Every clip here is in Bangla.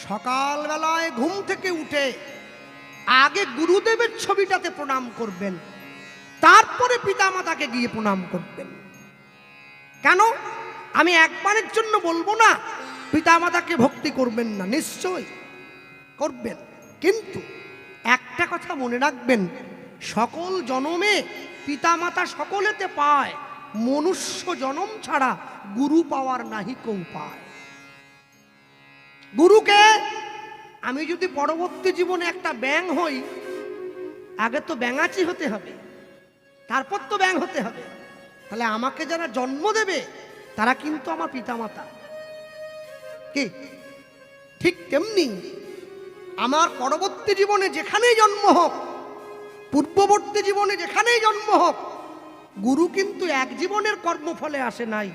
সকালবেলায় ঘুম থেকে উঠে আগে গুরুদেবের ছবিটাতে প্রণাম করবেন, তারপরে পিতামাতাকে গিয়ে প্রণাম করবেন। কেন? আমি একবারের জন্য বলবো না পিতামাতাকে ভক্তি করবেন না, নিশ্চয় করবেন, কিন্তু একটা কথা মনে রাখবেন, সকল জনমে পিতামাতা সকলেতে পায়, মনুষ্য জনম ছাড়া গুরু পাওয়ার নাহি কেউ পায়। গুরুকে আমি যদি পরবর্তী জীবনে একটা ব্যাঙ হই, আগে তো ব্যাঙাচি হতে হবে, তারপর তো ব্যাঙ হতে হবে। তাহলে আমাকে যারা জন্ম দেবে তারা কিন্তু আমার পিতামাতা। কি ঠিক তেমনি আমার পরবর্তী জীবনে যেখানেই জন্ম হোক, পূর্ববর্তী জীবনে যেখানেই জন্ম হোক, গুরু কিন্তু এক জীবনের কর্মফলে আসে নাই।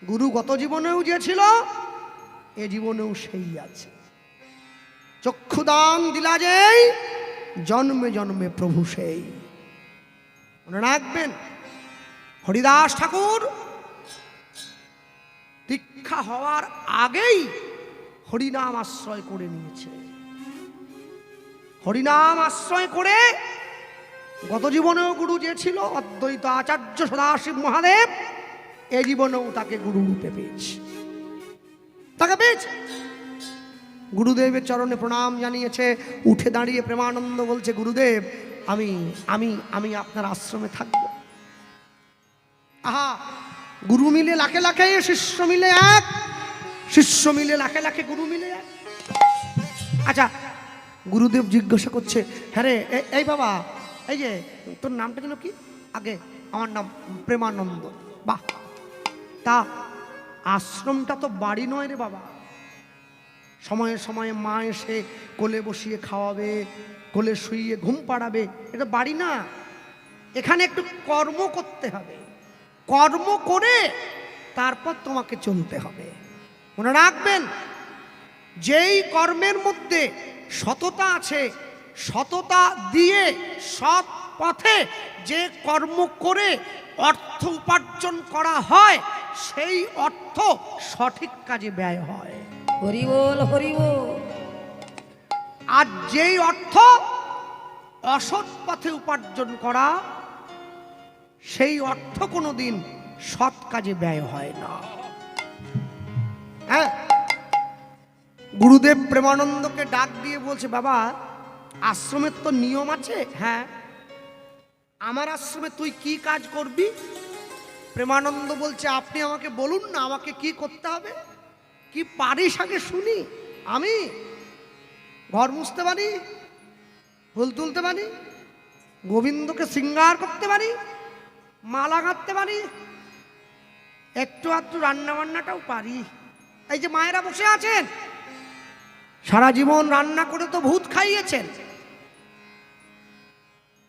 গুরু গত জীবনেও যে ছিল, এ জীবনেও সেই আছে। চক্ষুদান দিলা যেই, জন্মে জন্মে প্রভু সেই। মনে রাখবেন, হরিদাস ঠাকুর দীক্ষা হওয়ার আগেই হরিনাম আশ্রয় করে নিয়েছে। হরিনাম আশ্রয় করে গত জীবনেও গুরু যে ছিল অদ্বৈত আচার্য সদাশিব মহাদেব, এ জীবনেও তাকে গুরু রূপে পেয়েছে, তাকে পেয়েছে। গুরুদেবের চরণে প্রণাম জানিয়েছে, উঠে দাঁড়িয়ে প্রেমানন্দ বলছে, গুরুদেব আমি আমি আমি আপনার আশ্রমে থাকব। আহা, গুরু মিলে লাখে লাখে, শিষ্য মিলে এক, শিষ্য মিলে লাখে লাখে, গুরু মিলে এক। আচ্ছা, গুরুদেব জিজ্ঞাসা করছে, হ্যাঁ রে এই বাবা, এই যে তোর নামটা যেন কি? আগে আমার নাম প্রেমানন্দ। বাহ, তা আশ্রমটা তো বাড়ি নয় রে বাবা। সময়ে সময়ে মা এসে কোলে বসিয়ে খাওয়াবে, কোলে শুইয়ে ঘুম পাড়াবে, এটা বাড়ি না। এখানে একটু কর্ম করতে হবে, কর্ম করে তারপর তোমাকে চলতে হবে। মনে রাখবেন, যেই কর্মের মধ্যে সততা আছে, সততা দিয়ে সৎ পথে যে কর্ম করে অর্থ উপার্জন করা হয়, সেই অর্থ সঠিক কাজে ব্যয় হয়। হরি বল, হরি বল। আর যেই অর্থ অসৎ পথে উপার্জন করা, সেই অর্থ কোনোদিন সৎ কাজে ব্যয় হয় না। হ্যাঁ, গুরুদেব প্রেমানন্দকে ডাক দিয়ে বলছে, বাবা আশ্রমের তো নিয়ম আছে। হ্যাঁ, আমার আশ্রমে তুই কি কাজ করবি? প্রেমানন্দ বলছে, আপনি আমাকে বলুন না, আমাকে কি করতে হবে, কি পারিস আগে শুনি। আমি ঘর মুছতে পারি, ফুল তুলতে পারি, গোবিন্দকে শৃঙ্গার করতে পারি, মালা গাঁথতে পারি, একটু আধটু রান্না বান্নাটাও পারি। এই যে মায়েরা বসে আছেন, সারা জীবন রান্না করে তো ভূত খাইয়েছেন।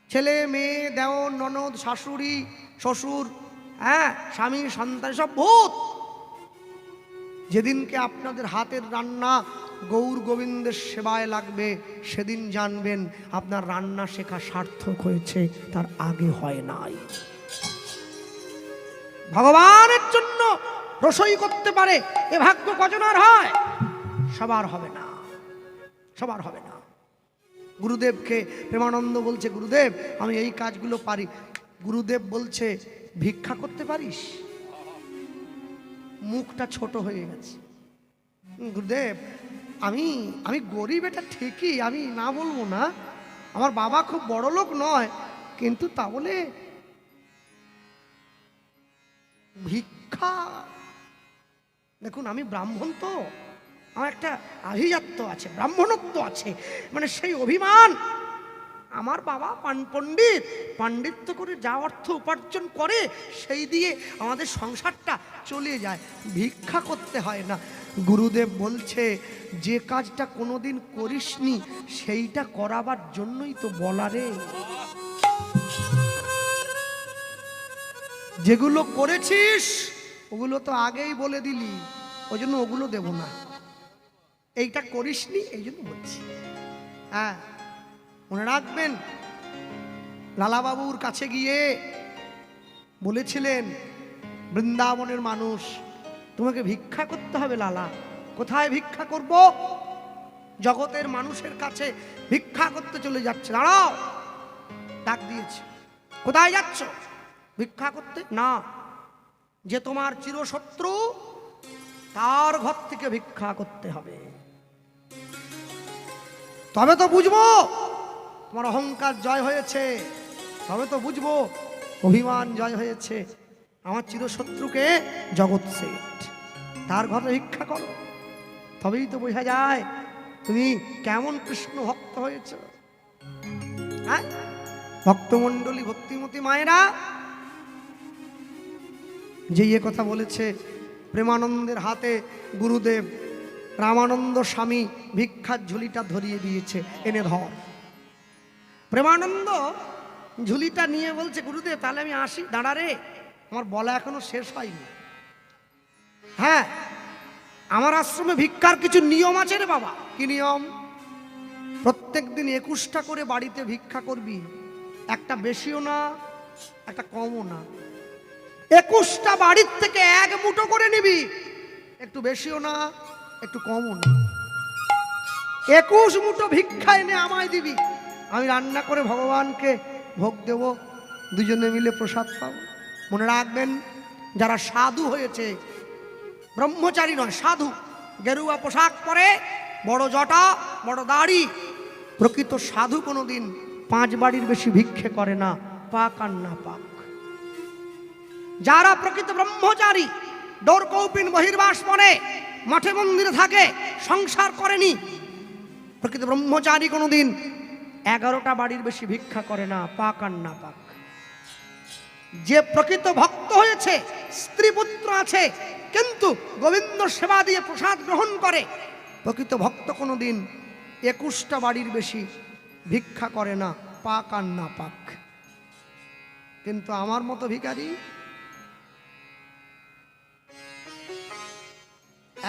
ছেলে মেয়ে, দেওর ননদ, শাশুড়ি শ্বশুর, হ্যাঁ স্বামী সন্তান, সব ভূত। যেদিনকে আপনাদের হাতের রান্না গৌর গোবিন্দের সেবায় লাগবে, সেদিন জানবেন আপনার রান্না শেখা সার্থক হয়েছে, তার আগে হয় নাই। ভগবানের জন্য রসই করতে পারে, এ ভাগ্য কজনের হয়? সবার হবে না, সবার হবে না। গুরুদেবকে প্রেমানন্দ বলছে, গুরুদেব আমি এই কাজগুলো পারি। গুরুদেব বলছে, ভিক্ষা করতে পারিস? মুখটা ছোট হয়ে গেছে। গুরুদেব আমি আমি গরিব, এটা ঠিকই, আমি না বলবো না, আমার বাবা খুব বড় লোক নয়, কিন্তু তা বলে ভিক্ষা। দেখুন, আমি ব্রাহ্মণ, তো আমার একটা আভিজাত্য আছে, ব্রাহ্মণত্ব আছে, মানে সেই অভিমান। আমার বাবা পণ্ডিত, পাণ্ডিত্য করে যা অর্থ উপার্জন করে সেই দিয়ে আমাদের সংসারটা চলে যায়, ভিক্ষা করতে হয় না। গুরুদেব বলছে, যে কাজটা কোনোদিন করিসনি সেইটা করাবার জন্যই তো বলা রে। যেগুলো করেছিস ওগুলো তো আগেই বলে দিলি, ওই জন্য ওগুলো দেব না। এইটা করিসনি এই জন্য বলছি। হ্যাঁ, মনে রাখবেন, লালাবাবুর কাছে গিয়ে বলেছিলেন, বৃন্দাবনের মানুষ, তোমাকে ভিক্ষা করতে হবে লালা। কোথায় ভিক্ষা করব? জগতের মানুষের কাছে ভিক্ষা করতে চলে যাচ্ছে। দাঁড়াও, ডাক দিয়েছে। কোথায় যাচ্ছ? ভিক্ষা করতে না, যে তোমার চিরশত্রু তার ঘর থেকে ভিক্ষা করতে হবে। তবে তো বুঝবো তোমার অহংকার জয় হয়েছে, তবে তো বুঝবো অভিমান জয় হয়েছে। আমার চিরশত্রুকে জগৎ শেঠ, তার ঘরে ভিক্ষা করো, তবেই তো বোঝা যায় তুমি কেমন কৃষ্ণ ভক্ত হয়েছ। হ্যাঁ, ভক্তমণ্ডলী, ভক্তিমতী মায়েরা, যে কথা বলেছে, প্রেমানন্দের হাতে গুরুদেব রামানন্দ স্বামী ভিক্ষার ঝুলিটা ধরিয়ে দিয়েছে, এনে ধর। প্রেমানন্দ ঝুলিটা নিয়ে বলছে, গুরুদেব তাহলে আমি আসি। দাঁড়া রে, আমার বলা এখনো শেষ হয়নি। হ্যাঁ, আমার আশ্রমে ভিক্ষার কিছু নিয়ম আছে রে বাবা। কি নিয়ম? প্রত্যেক দিন 21টা করে বাড়িতে ভিক্ষা করবি, একটা বেশিও না একটা কমও না। 21টা বাড়ির থেকে এক মুঠো করে নিবি, একটু বেশিও না একটু কমও না। 21 মুঠো ভিক্ষা এনে আমায় দিবি, আমি রান্না করে ভগবানকে ভোগ দেব, দুজনে মিলে প্রসাদ পাবো। মনে রাখবেন, যারা সাধু হয়েছে, ব্রহ্মচারী নয় সাধু, গেরুয়া পোশাক পরে, বড় জটা বড় দাড়ি, প্রকৃত সাধু কোনোদিন 5 বাড়ির বেশি ভিক্ষে করে না, পাক আর না পাক। যারা প্রকৃত ব্রহ্মচারী, ডোর কৌপিন বহির্বাস পরে, মঠে মন্দিরে থাকে, সংসার করেনি, প্রকৃত ব্রহ্মচারী কোনোদিন 11টা বাড়ির বেশি ভিক্ষা করে না, পাক আর না পাক। যে প্রকৃত ভক্ত হয়েছে, স্ত্রী পুত্র আছে, কিন্তু গোবিন্দ সেবা দিয়ে প্রসাদ গ্রহণ করে, প্রকৃত ভক্ত কোনোদিন 21টা বাড়ির বেশি ভিক্ষা করে না, পাক আর না পাক। কিন্তু আমার মতো ভিখারি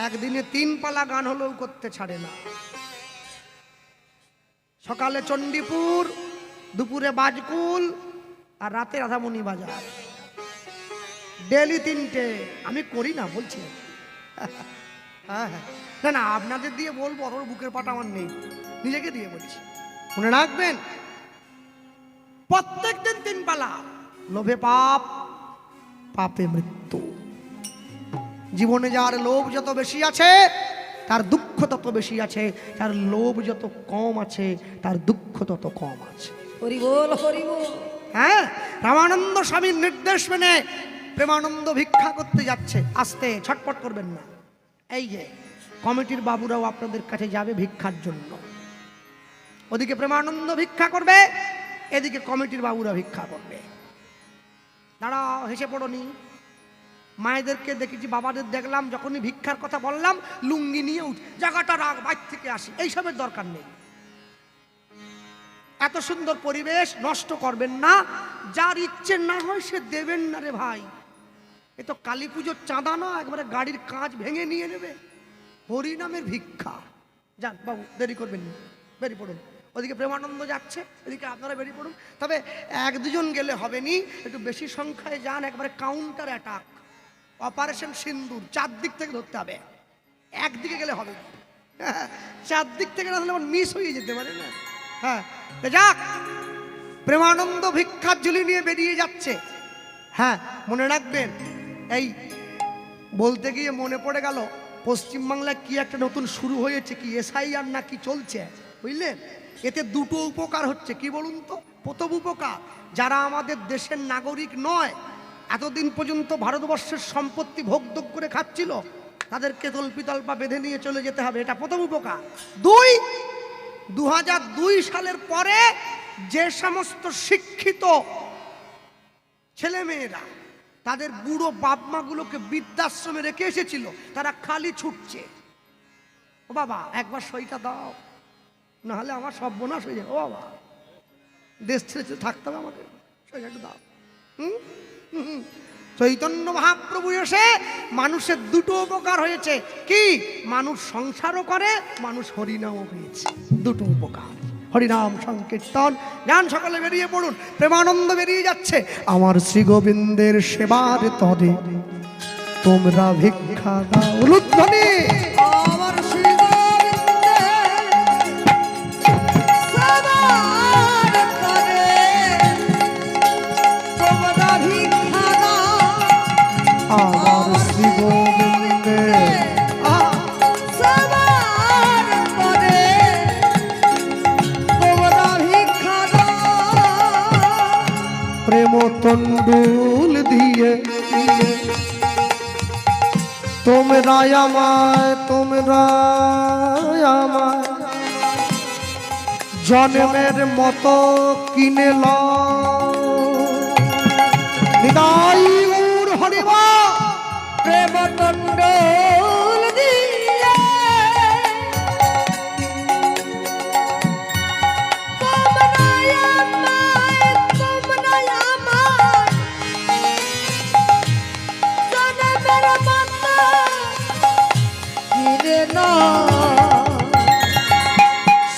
একদিনে 3 পালা গান হলেও করতে ছাড়ে না। সকালে চণ্ডীপুর, দুপুরে বাজকুল, আর রাতে রাধামণি বাজার, ডেলি 3টে। আমি করি না বলছি। হ্যাঁ হ্যাঁ, না না, আপনাদের দিয়ে বলবো, অত বুকের পাটা আমার নেই, নিজেকে দিয়ে বলছি। মনে রাখবেন, প্রত্যেক দিন 3 পালা। লোভে পাপ, পাপে মৃত্যু। জীবনে যার লোভ যত বেশি আছে, তার দুঃখ তত বেশি আছে। তার লোভ যত কম আছে, তার দুঃখ তত কম আছে। হরি বল, হরি বল। হ্যাঁ, রামানন্দ স্বামীর নির্দেশ মেনে প্রেমানন্দ ভিক্ষা করতে যাচ্ছে। আস্তে, ছটপট করবেন না। এই যে কমিটির বাবুরাও আপনাদের কাছে যাবে ভিক্ষার জন্য। ওদিকে প্রেমানন্দ ভিক্ষা করবে, এদিকে কমিটির বাবুরা ভিক্ষা করবে। দাঁড়াও, হেসে পড়নি। মায়েদেরকে দেখেছি, বাবাদের দেখলাম, যখনই ভিক্ষার কথা বললাম লুঙ্গি নিয়ে উঠ, জায়গাটা রাগ, বাইর থেকে আসি, এইসবের দরকার নেই। এত সুন্দর পরিবেশ নষ্ট করবেন না। যার ইচ্ছে না হয় সে দেবেন না রে ভাই। এ তো কালী পুজোর চাঁদা না, একবারে গাড়ির কাঁচ ভেঙে নিয়ে নেবে। হরিনামের ভিক্ষা। যান বাবু, দেরি করবেন না, বেরিয়ে পড়ুন। ওদিকে প্রেমানন্দ যাচ্ছে, এদিকে আপনারা বেরিয়ে পড়ুন। তবে 1-2 গেলে হবে নি, একটু বেশি সংখ্যায় যান। একবারে কাউন্টার অ্যাটাক, অপারেশন সিন্দুর, 4 দিক থেকে ধরতে হবে। একদিকে গেলে হবে না, 4 দিক থেকে না হলে মিস হয়ে যেতে পারে না। হ্যাঁ, যাক, প্রেমানন্দ ভিক্ষার ঝুলি নিয়ে বেরিয়ে যাচ্ছে। হ্যাঁ, মনে রাখবেন, এই বলতে গিয়ে মনে পড়ে গেল, পশ্চিমবাংলায় কি একটা নতুন শুরু হয়েছে, কি এসআইআর না কি চলছে, বুঝলেন? এতে 2টো উপকার হচ্ছে। কি বলুন তো? প্রথম উপকার, যারা আমাদের দেশের নাগরিক নয়, এতদিন পর্যন্ত ভারতবর্ষের সম্পত্তি ভোগ করে খাচ্ছিল, তাদেরকে তল্পিতল্পা বেঁধে নিয়ে চলে যেতে হবে, এটা প্রথম উপকার। 2002 সালের পরে যে সমস্ত শিক্ষিত ছেলেমেয়েরা তাদের বুড়ো বাপমাগুলোকে বৃদ্ধাশ্রমে রেখে এসেছিল, তারা খালি ছুটছে। ও বাবা, একবার সইটা দাও, নাহলে আমার সর্বনাশ হয়ে যায়। ও বাবা, দেশ ছেড়ে থাকতে হবে আমাদের, সইটা একটু দাও। চৈতন্য মহাপ্রভু এসে মানুষের 2টো উপকার হয়েছে। কি? মানুষ সংসারও করে, মানুষ হরিনামও পেয়েছে। 2টো উপকার, হরিনাম সংকীর্তন। যান, সকলে বেরিয়ে পড়ুন। প্রেমানন্দ বেরিয়ে যাচ্ছে। আমার শ্রী গোবিন্দের সেবার তরে তোমরা ভিক্ষা দাও। উলুধ্বনি। তন্ডুল দিয়ে তোমরা আমায় জন্মের মতো কিনে লদাই গৌর হরিবা প্রেম তন্ডুল দিয়ে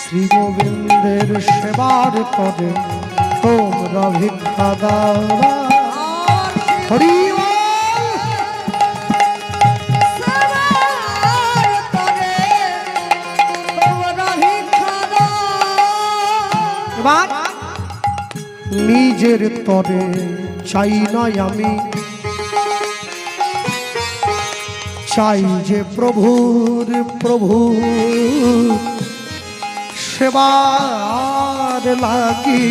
শ্রী গোবিন্দের সেবার তরে তোমরা ভিক্ষা দাও হরি এবার নিজের তরে চাই নয় আমি চাই যে প্রভু সেবার লাগি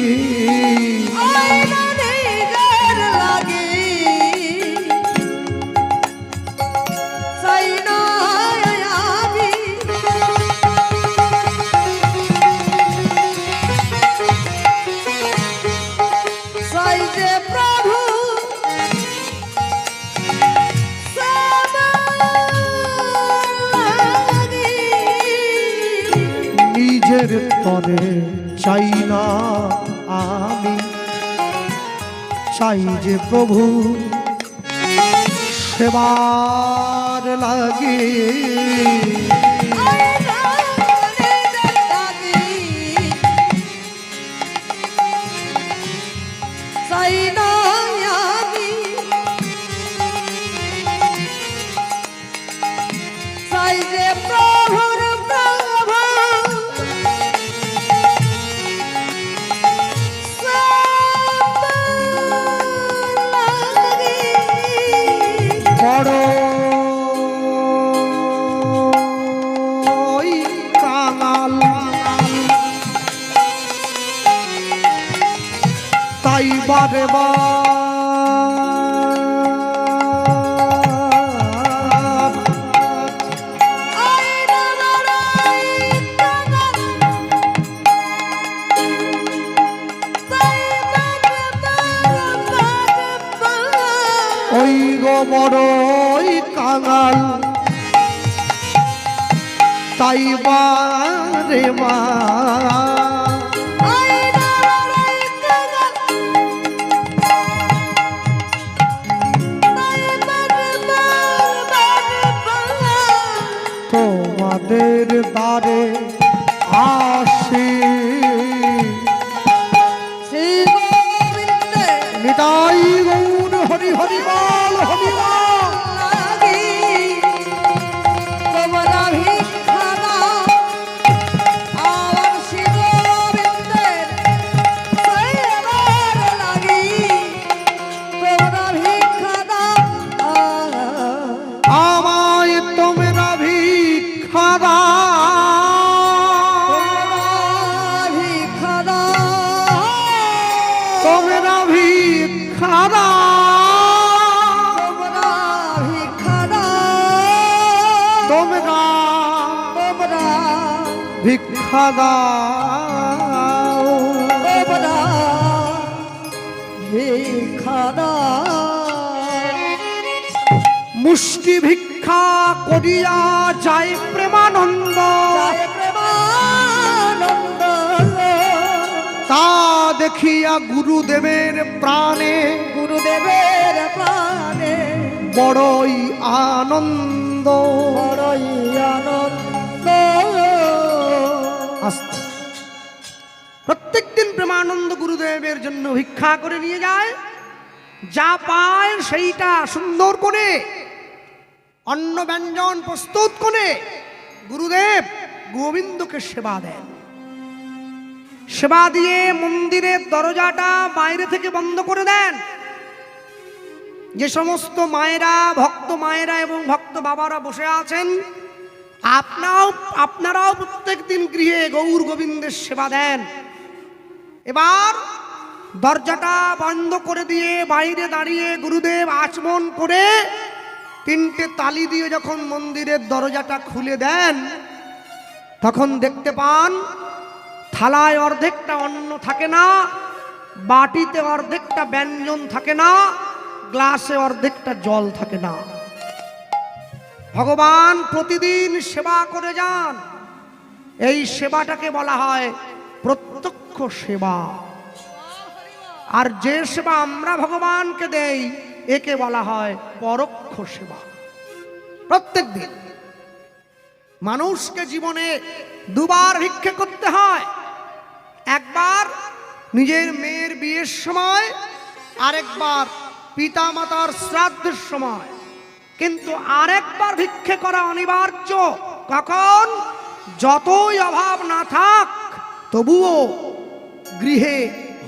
নিজের তরে চাই না আমি চাই যে প্রভু সেবার লাগে বড় কাঙাল তাই বারে ওই গো বড়ই কাঙাল তাই বারে তোমাদের দ্বারে আসি নিতাই গৌর হরি হরি বল হরি বল আমায় তোমরা ভিক্ষা দাও তোমরা ভিক্ষা দাও তোমরা ভিক্ষা দাও মুষ্টি ভিক্ষা করিয়া যায় প্রেমানন্দ তা দেখিয়া গুরুদেবের প্রাণে বড়ই আনন্দ প্রত্যেক দিন প্রেমানন্দ গুরুদেবের জন্য ভিক্ষা করে নিয়ে যায় যা পায় সেইটা সুন্দর করে অন্ন ব্যঞ্জন প্রস্তুত করে গুরুদেব গোবিন্দকে সেবা দেন সেবা দিয়ে মন্দিরের দরজাটা বাইরে থেকে বন্ধ করে দেন যে সমস্ত মায়েরা ভক্ত মায়েরা এবং ভক্ত বাবারা বসে আছেন আপনারাও প্রত্যেক দিন গৃহে গৌর গোবিন্দের সেবা দেন এবার দরজাটা বন্ধ করে দিয়ে বাইরে দাঁড়িয়ে গুরুদেব আচমন করে 3টে তালি দিয়ে যখন মন্দিরের দরজাটা খুলে দেন, তখন দেখতে পান থালায় অর্ধেকটা অন্ন থাকে না, বাটিতে অর্ধেকটা ব্যঞ্জন থাকে না, গ্লাসে অর্ধেকটা জল থাকে না। ভগবান প্রতিদিন সেবা করে যান। এই সেবাটাকে বলা হয় প্রত্যক্ষ সেবা। আর যে সেবা আমরা ভগবানকে দেই একে বলা হয় পরোক্ষ সেবা। প্রত্যেক দিন মানুষকে জীবনে দুবার ভিক্ষে করতে হয়। একবার নিজের মেয়ের বিয়ের সময়, আরেকবার পিতা মাতার শ্রাদ্ধের সময়। কিন্তু আরেকবার ভিক্ষে করা অনিবার্য। কখন? যতই অভাব না থাক তবুও গৃহে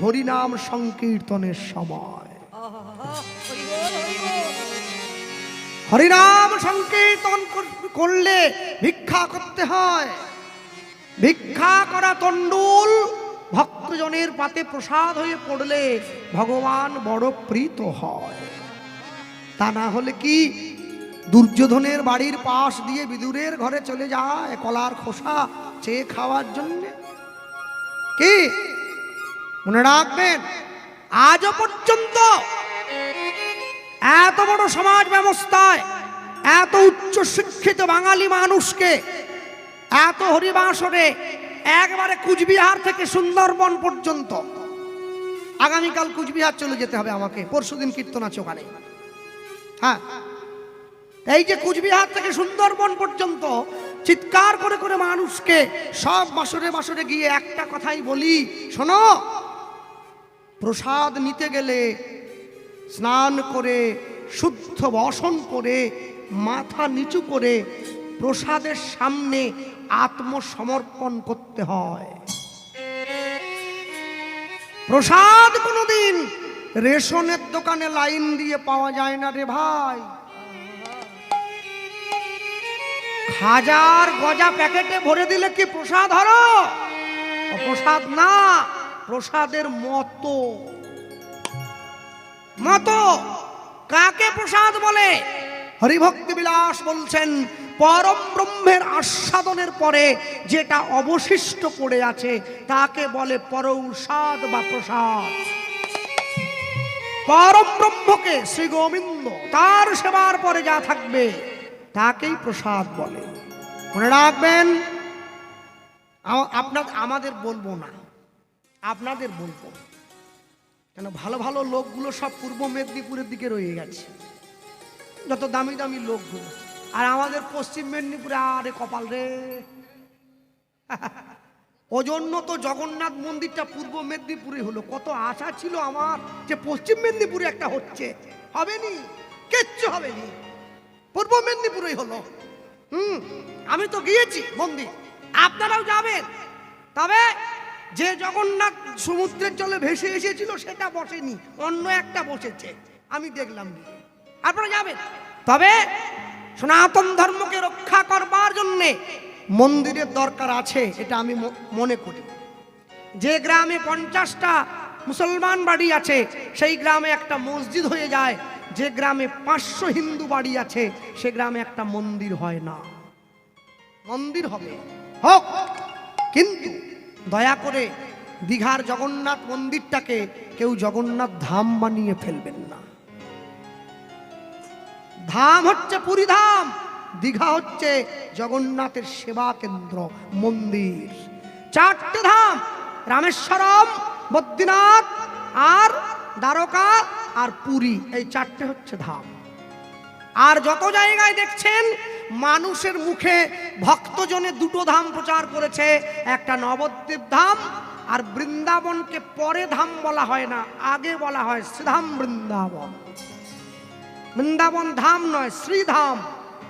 হরিনাম সংকীর্তনের সময়। হরিনাম সংকীর্তন করলে ভিক্ষা করতে হয়। ভিক্ষা করা তণ্ডুল ভক্তজনের পাতে প্রসাদ হয়ে পড়লে ভগবান বড় প্রীত হয়। তা না হলে কি দুর্যোধনের বাড়ির পাশ দিয়ে বিদুরের ঘরে চলে যায় কলার খোসা চেয়ে খাওয়ার জন্য? কি মনে রাখবেন, আজও পর্যন্ত এত বড় সমাজ ব্যবস্থায় এত উচ্চ শিক্ষিত বাঙালি মানুষকে এত হরিবাসরে একবারে কুচবিহার থেকে সুন্দরবন পর্যন্ত, আগামীকাল কুচবিহার চলে যেতে হবে আমাকে, পরশুদিন কীর্তন আছে ওখানে। হ্যাঁ, এই যে কুচবিহার থেকে সুন্দরবন পর্যন্ত চিৎকার করে করে মানুষকে সব বাসরে বাসরে গিয়ে একটা কথাই বলি, শোনো, প্রসাদ নিতে গেলে স্নান করে শুদ্ধ বসন করে মাথা নিচু করে প্রসাদের সামনে আত্মসমর্পণ করতে হয়। প্রসাদ কোনোদিন রেশনের দোকানে লাইন দিয়ে পাওয়া যায় না রে ভাই। হাজার গজা প্যাকেটে ভরে দিলে কি প্রসাদ হলো? প্রসাদ না, প্রসাদের মতো। কাকে প্রসাদ বলে? হরিভক্তি বিলাস বলছেন, পরম ব্রহ্মের আস্বাদনের পরে যেটা অবশিষ্ট পড়ে আছে তাকে বলে পরৌষাদ বা প্রসাদ। পরম ব্রহ্মকে শ্রী গোবিন্দ তার সেবার পরে যা থাকবে তাকেই প্রসাদ বলে। মনে রাখবেন, আমাদের বলবো না, আপনাদের বলবো। কেন? ভালো ভালো লোকগুলো সব পূর্ব মেদিনীপুরের দিকে রয়ে গেছে, যত দামি দামি লোকগুলো। আর আমাদের পশ্চিম মেদিনীপুরে আরে কপাল রে। ওজন্য তো জগন্নাথ মন্দিরটা পূর্ব মেদিনীপুরে হলো। কত আশা ছিল আমার যে পশ্চিম মেদিনীপুরে একটা হচ্ছে, হবেনি, কিচ্ছু হবেনি, পূর্ব মেদিনীপুরেই হলো। আমি তো গিয়েছি মন্দির, আপনারাও যাবেন। তবে যে জগন্নাথ সমুদ্রের জলে ভেসে এসেছিল সেটা বসেনি, অন্য একটা বসেছে, আমি দেখলাম। আপনারা যাবেন। তবে সনাতন ধর্মকে রক্ষা করবার জন্যে মন্দিরের দরকার আছে, এটা আমি মনে করি। যে গ্রামে 50টা মুসলমান বাড়ি আছে সেই গ্রামে একটা মসজিদ হয়ে যায়। যে গ্রামে 500 হিন্দু বাড়ি আছে সে গ্রামে একটা মন্দির হয় না। মন্দির হবে, হোক, কিন্তু দয়া করে দীঘার জগন্নাথ মন্দিরটাকে কেউ জগন্নাথ ধাম বানিয়ে ফেলবেন না। ধাম হচ্ছে পুরী ধাম, দীঘা হচ্ছে জগন্নাথের সেবা কেন্দ্র, মন্দির। 4টে ধাম, রামেশ্বরম, বদ্রীনাথ আর দ্বারকা আর পুরী, এই 4টে হচ্ছে ধাম। আর যত জায়গায় দেখছেন মানুষের মুখে ভক্তজনে 2টো ধাম প্রচার করেছে, একটা নবদ্বীপ ধাম আর বৃন্দাবনকে পরে ধাম বলা হয় না, আগে বলা হয় শ্রীধাম বৃন্দাবন। বৃন্দাবন ধাম নয়, শ্রীধাম।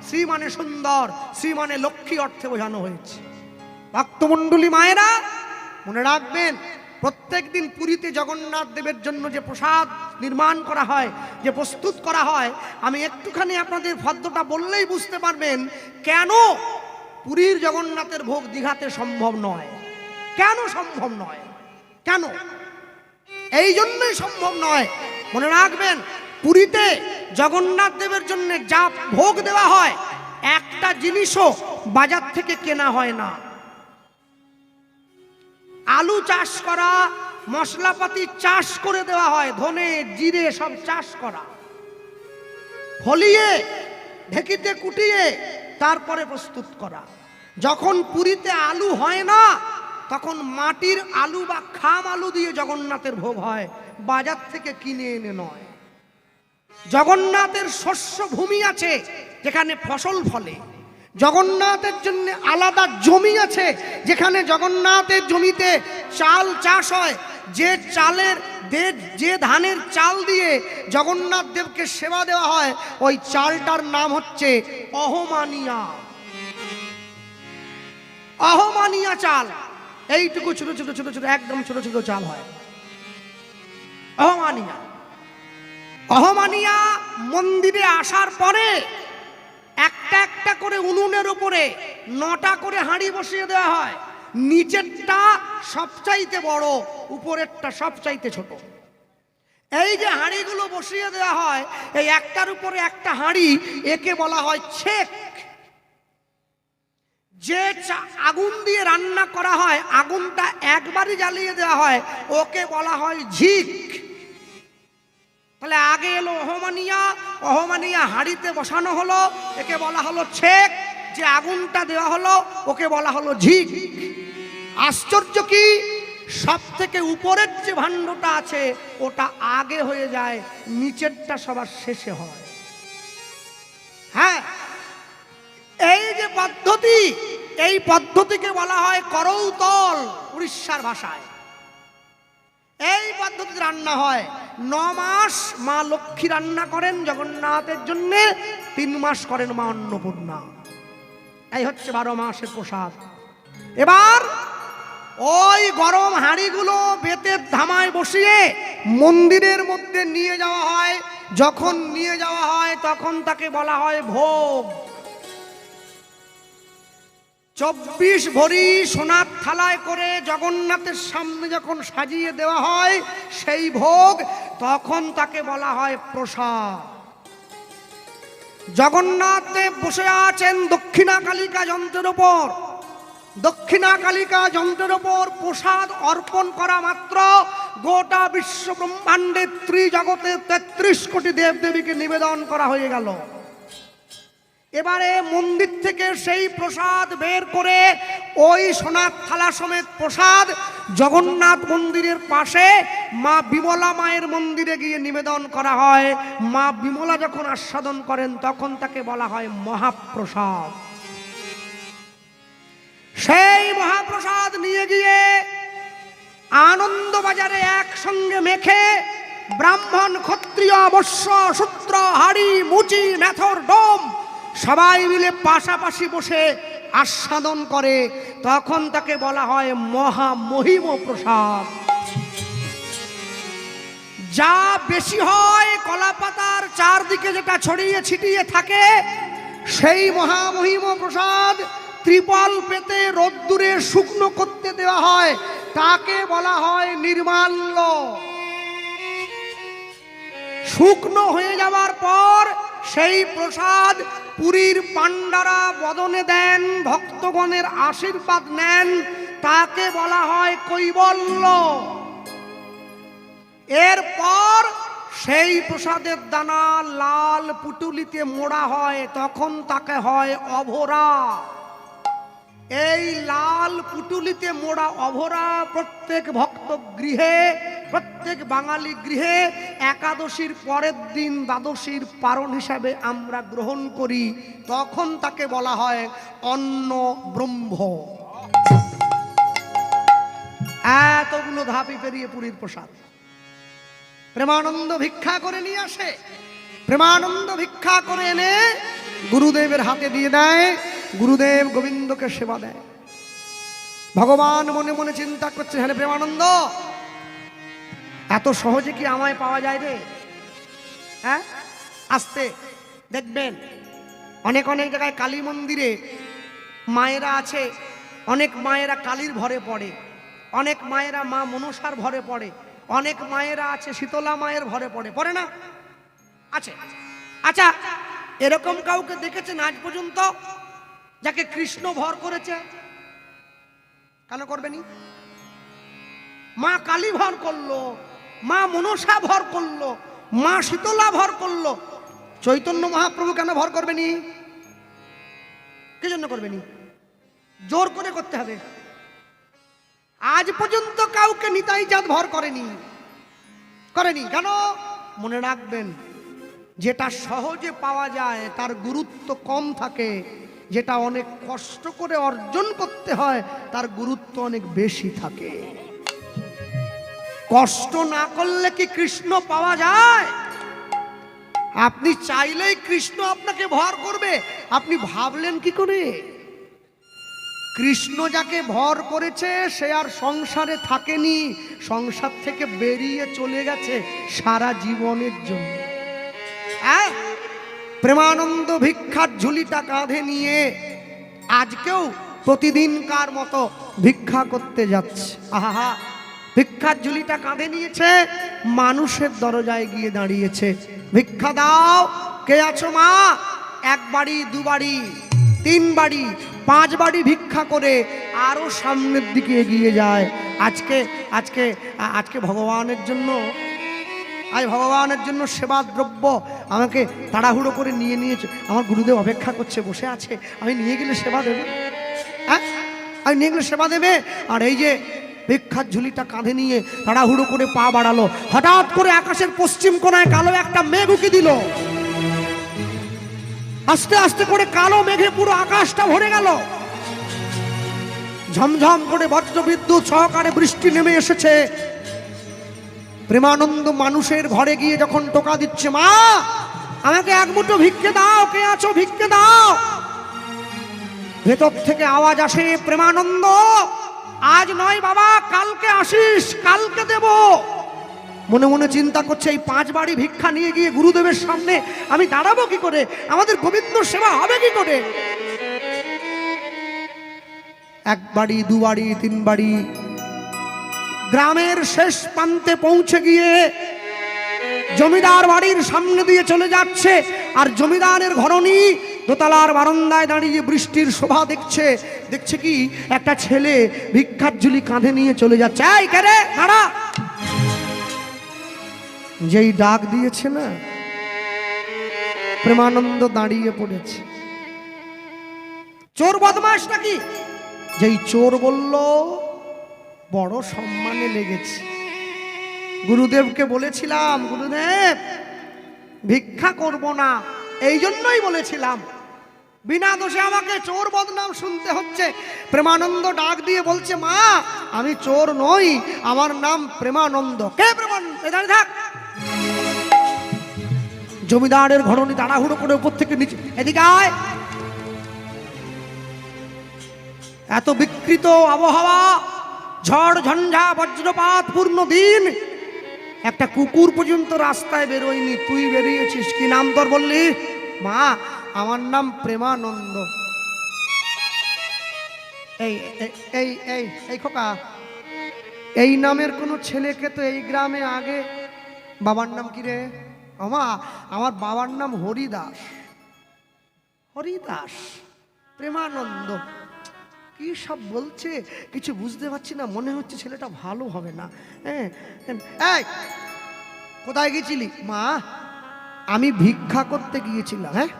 শ্রী মানে সুন্দর, শ্রী মানে লক্ষ্মী অর্থে বোঝানো হয়েছে। ভক্তমণ্ডলী মায়েরা মনে রাখবেন, প্রত্যেক দিন পুরীতে জগন্নাথ দেবের জন্য যে প্রসাদ নির্মাণ করা হয়, যে প্রস্তুত করা হয়, আমি একটুখানি আপনাদের ফদ্দটা বললেই বুঝতে পারবেন কেন পুরীর জগন্নাথের ভোগ দীঘাতে সম্ভব নয়। কেন সম্ভব নয়? কেন? এই জন্যই সম্ভব নয়। মনে রাখবেন, পুরীতে জগন্নাথ দেবের জন্য যা ভোগ দেওয়া হয়, একটা জিনিসও বাজার থেকে কেনা হয় না। আলু চাষ করা, মশলাপাতি চাষ করে দেওয়া হয়, ধনে জিরে সব চাষ করা, ফলিয়ে ঢেকিতে কুটিয়ে তারপরে প্রস্তুত করা। যখন পুরীতে আলু হয় না, তখন মাটির আলু বা খাম আলু দিয়ে জগন্নাথের ভোগ হয়, বাজার থেকে কিনে এনে নয়। জগন্নাথের শস্য ভূমি আছে যেখানে ফসল ফলে, জগন্নাথের জন্য আলাদা জমি আছে যেখানে জগন্নাথের জমিতে চাল চাষ হয়। যে ধানের চাল দিয়ে জগন্নাথ দেবকে সেবা দেওয়া হয়, ওই চালটার নাম হচ্ছে অহমানিয়া। অহমানিয়া চাল, এইটুকু ছোট ছোট ছোট ছোট একদম ছোট ছোট চাল হয়, অহমানিয়া। অহমানিয়া মন্দিরে আসার পরে একটা একটা করে উনুনের উপরে 9টা করে হাঁড়ি বসিয়ে দেওয়া হয়। নিচেরটা সবচাইতে বড়, উপরেরটা সবচাইতে ছোট। এই যে হাঁড়িগুলো বসিয়ে দেওয়া হয়, এই একটার উপরে একটা হাঁড়ি, একে বলা হয় ছেক। যে আগুন দিয়ে রান্না করা হয়, আগুনটা একবারই জ্বালিয়ে দেওয়া হয়, ওকে বলা হয় ঝিক। তাহলে আগে এলো অহমানিয়া, অহমানিয়া হাঁড়িতে বসানো হলো, একে বলা হলো ছেক। যে আগুনটা দেওয়া হলো, ওকে বলা হলো ঝিক। আশ্চর্য কি, সব থেকে উপরের যে ভাণ্ডটা আছে ওটা আগে হয়ে যায়, নিচেরটা সবার শেষে হয়। হ্যাঁ, এই যে পদ্ধতি, এই পদ্ধতিকে বলা হয় করৌতল উড়িষ্যার ভাষায়। এই পদ্ধতিতে রান্না হয়। 9 মাস মা লক্ষ্মী রান্না করেন জগন্নাথের জন্য, 3 মাস করেন মা অন্নপূর্ণা। এই হচ্ছে 12 মাসের প্রসাদ। এবার ওই গরম হাঁড়িগুলো বেতের ধামায় বসিয়ে মন্দিরের মধ্যে নিয়ে যাওয়া হয়। যখন নিয়ে যাওয়া হয় তখন তাকে বলা হয় ভোগ। 24 ভরি সোনার থালায় করে জগন্নাথের সামনে যখন সাজিয়ে দেওয়া হয় সেই ভোগ, তখন তাকে বলা হয় প্রসাদ। জগন্নাথ দেব বসে আছেন দক্ষিণা কালিকা যন্ত্রের ওপর। দক্ষিণা কালিকা যন্ত্রের ওপর প্রসাদ অর্পণ করা মাত্র গোটা বিশ্ব ব্রহ্মাণ্ডের ত্রিজগতে 33 কোটি দেবদেবীকে নিবেদন করা হয়ে গেল। এবারে মন্দির থেকে সেই প্রসাদ বের করে ওই সোনার থালা সমেত প্রসাদ জগন্নাথ মন্দিরের পাশে মা বিমলা মায়ের মন্দিরে গিয়ে নিবেদন করা হয়। মা বিমলা যখন আস্বাদন করেন তখন তাকে বলা হয় মহাপ্রসাদ। সেই মহাপ্রসাদ নিয়ে গিয়ে আনন্দবাজারে একসঙ্গে মেখে ব্রাহ্মণ, ক্ষত্রিয়, বৈশ্য, শূদ্র, হাড়ি, মুচি, মেথর, ডোম সবাই মিলে পাশাপাশি বসে আস্বাদন করে, তখন তাকে বলা হয় মহামহিম প্রসাদ। যা বেশি হয়, কলাপাতার চারদিকে যেটা ছড়িয়ে ছিটিয়ে থাকে, সেই মহামহিম প্রসাদ ত্রিপল পেতে রোদ্দুরে শুকনো করতে দেওয়া হয়, তাকে বলা হয় নির্মাল্য। শুকনো হয়ে যাওয়ার পর সেই প্রসাদ পুরীর পাণ্ডারা বদনে দেন, ভক্তগণের আশীর্বাদ নেন, তাকে বলা হয় কৈবল্য। এরপর সেই প্রসাদের দানা লাল পুটুলিতে মোড়া হয়, তখন তাকে হয় অভরা। এই লাল পুটুলিতে মোড়া অভরা প্রত্যেক ভক্ত গৃহে, প্রত্যেক বাঙালি গৃহে একাদশীর পরের দিন দ্বাদশীর পারণ হিসাবে আমরা গ্রহণ করি, তখন তাকে বলা হয় অন্ন ব্রহ্ম। এতগুলো ধাপি পেরিয়ে পুরীর প্রসাদ প্রেমানন্দ ভিক্ষা করে নিয়ে আসে। প্রেমানন্দ ভিক্ষা করে এনে গুরুদেবের হাতে দিয়ে দেয়। গুরুদেব গোবিন্দকে সেবা দেয়। ভগবান মনে মনে চিন্তা করছে, হ্যাঁ প্রেমানন্দ, এত সহজে কি আমায় পাওয়া যায় রে? হ্যাঁ, আসতে দেখবেন অনেক অনেক জায়গায় কালী মন্দিরে মায়েরা আছে, অনেক মায়েরা কালীর ভরে পড়ে, অনেক মায়েরা মা মনসার ভরে পড়ে, অনেক মায়েরা আছে শীতলা মায়ের ভরে পড়ে, পড়ে না? আছে। আচ্ছা, এরকম কাউকে দেখেছেন আজ পর্যন্ত যাকে কৃষ্ণ ভর করেছে? কেন করবেনি? মা কালী ভর করলো, মা মনসা ভর করলো, মা শীতলা ভর করলো, চৈতন্য মহাপ্রভু কেন ভর করবেনি? কি জন্য করবেনি? জোর করে করতে হবে। আজ পর্যন্ত কাউকে নিতাই চাঁদ ভর করেনি, করেনি। কেন? মনে রাখবেন, যেটা সহজে পাওয়া যায় তার গুরুত্ব কম থাকে, যেটা অনেক কষ্ট করে অর্জন করতে হয় তার গুরুত্ব অনেক বেশি থাকে। কষ্ট না করলে কি কৃষ্ণ পাওয়া যায়? আপনি চাইলেই কৃষ্ণ আপনাকে ভর করবে, আপনি ভাবলেন কি করে? কৃষ্ণ যাকে ভর করেছে সে আর সংসারে থাকেনি, সংসার থেকে বেরিয়ে চলে গেছে সারা জীবনের জন্য। প্রেমানন্দ ভিক্ষার ঝুলিটা কাঁধে নিয়ে আজকেও প্রতিদিনকার মতো ভিক্ষা করতে যাচ্ছে। আহা, ভিক্ষার ঝুলিটা কাঁধে নিয়েছে, মানুষের দরজায় গিয়ে দাঁড়িয়েছে, ভিক্ষা দাও। কে আছো মা? এক বাড়ি, দু বাড়ি, তিন বাড়ি, পাঁচ বাড়ি ভিক্ষা করে আরো সামনের দিকে এগিয়ে যায়। আজকে আজকে আজকে ভগবানের জন্য, আজ ভগবানের জন্য সেবা দ্রব্য আমাকে তাড়াহুড়ো করে নিয়ে নিয়েছে। আমার গুরুদেব অপেক্ষা করছে, বসে আছে, আমি নিয়ে গেলে সেবা দেবে। হ্যাঁ, আমি নিয়ে গেলে সেবা দেবে। আর এই যে ভিক্ষার ঝুলিটা কাঁধে নিয়ে তাড়াহুড়ো করে পা বাড়ালো, হঠাৎ করে আকাশের পশ্চিম কোণায় কালো একটা মেঘ উকি দিল। আস্তে আস্তে করে কালো মেঘে পুরো আকাশটা ভরে গেল। ঝমঝম করে বজ্র বিদ্যুৎ সহকারে বৃষ্টি নেমে এসেছে। প্রেমানন্দ মানুষের ঘরে গিয়ে যখন টোকা দিচ্ছে, মা আমাকে এক মুঠো ভিক্ষে দাও, কে আছো ভিক্ষে দাও। ভেতর থেকে আওয়াজ আসে, প্রেমানন্দ আজ নয় বাবা, কালকে আসিস, কালকে দেব। মনে মনে চিন্তা করছে, এই পাঁচ বাড়ি ভিক্ষা নিয়ে গিয়ে গুরুদেবের সামনে আমি দাঁড়াবো কি করে, আমাদের গোবিন্দ সেবা হবে কি করে। এক বাড়ি, দু বাড়ি, তিন বাড়ি, গ্রামের শেষ প্রান্তে পৌঁছে গিয়ে জমিদার বাড়ির সামনে দিয়ে চলে যাচ্ছে। আর জমিদারের ঘরণী দোতলার বারান্দায় দাঁড়িয়ে বৃষ্টির শোভা দেখছে। দেখছে কি, একটা ছেলে ভিক্ষার ঝুলি কাঁধে নিয়ে চলে যাচ্ছে। এই কে রে, দাঁড়া। যেই ডাক দিয়েছে না, প্রেমানন্দ দাঁড়িয়ে পড়েছে। চোর বদমাশ নাকি? যেই চোর বলল, বড় সম্মানে লেগেছে। গুরুদেবকে বলেছিলাম, গুরুদেব ভিক্ষা করব না, এই জন্যই বলেছিলাম, বিনা দোষে আমাকে চোর বদনাম শুনতে হচ্ছে। প্রেমানন্দ ডাক দিয়ে বলছে, মা আমি চোর নই, আমার নাম প্রেমানন্দ। কে প্রেমানন্দ? দাঁড়িয়ে থাক। জমিদারের ঘরণী তাড়াহুড়ো করে উপর থেকে নিচে, এদিকে আয়। এত বিকৃত আবহাওয়া, ঝড় ঝঞ্ঝা বজ্রপাত পূর্ণ দিন, একটা কুকুর পর্যন্ত রাস্তায় বেরোয়নি, তুই বেরিয়েছিস। কি নাম তোর বললি? মা আমার নাম প্রেমানন্দ। এই এই এই এই খোকা, এই নামের কোনো ছেলেকে তো এই গ্রামে আগে, বাবার নাম কি রে? আমা আমার বাবার নাম হরিদাস। হরিদাস, প্রেমানন্দ, কি সব বলছে কিছু বুঝতে পারছি না, মনে হচ্ছে ছেলেটা ভালো হবে না। হ্যাঁ, এই কোথায় গেছিলি? মা আমি ভিক্ষা করতে গিয়েছিলাম। হ্যাঁ,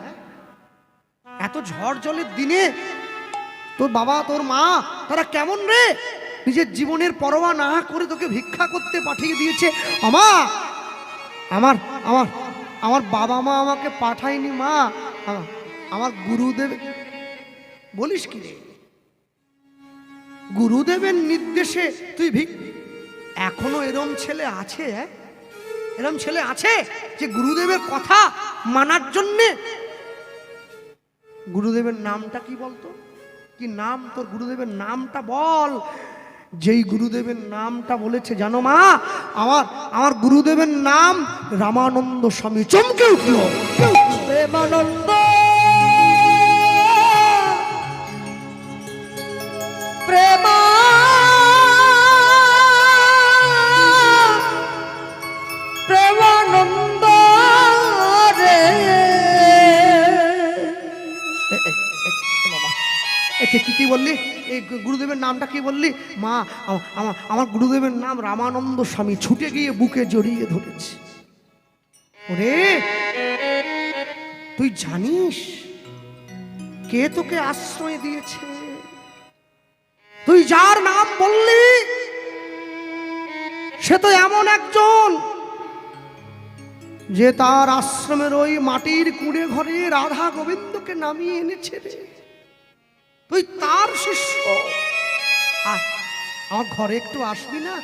এত ঝড় জলের দিনে তোর বাবা তোর মা তারা কেমন রে, নিজের জীবনের পরোয়া না করে তোকে ভিক্ষা করতে পাঠিয়ে দিয়েছে। আমা আমার আমার আমার বাবা মা আমাকে পাঠায়নি মা, আমার গুরুদেব। বলিস কি রে, গুরুদেবের নির্দেশে তুই এখনো এরম ছেলে আছে? এরম ছেলে আছে যে গুরুদেবের কথা মানার জন্যে? গুরুদেবের নামটা কি বলতো? কি নাম তোর গুরুদেবের নামটা বল। যেই গুরুদেবের নামটা বলেছে জানো মা, আমার গুরুদেবের নাম রামানন্দ স্বামী। চমকে উঠল প্রেমানন্দ, গুরুদেবের নামটা কি বললি? মা, আমার গুরুদেবের নাম রামানন্দ স্বামী। ছুটে গিয়ে বুকে জড়িয়ে ধরেছে। ওরে, তুই জানিস কে তোকে আশ্রয় দিয়েছে? তুই যার নাম বললি সে তো এমন একজন যে তার আশ্রমের ওই মাটির কুঁড়ে ঘরে রাধা গোবিন্দকে নামিয়ে এনেছে রে। তুই তার শিষ্য। আয়, আমার ঘরে একটু আসবি না?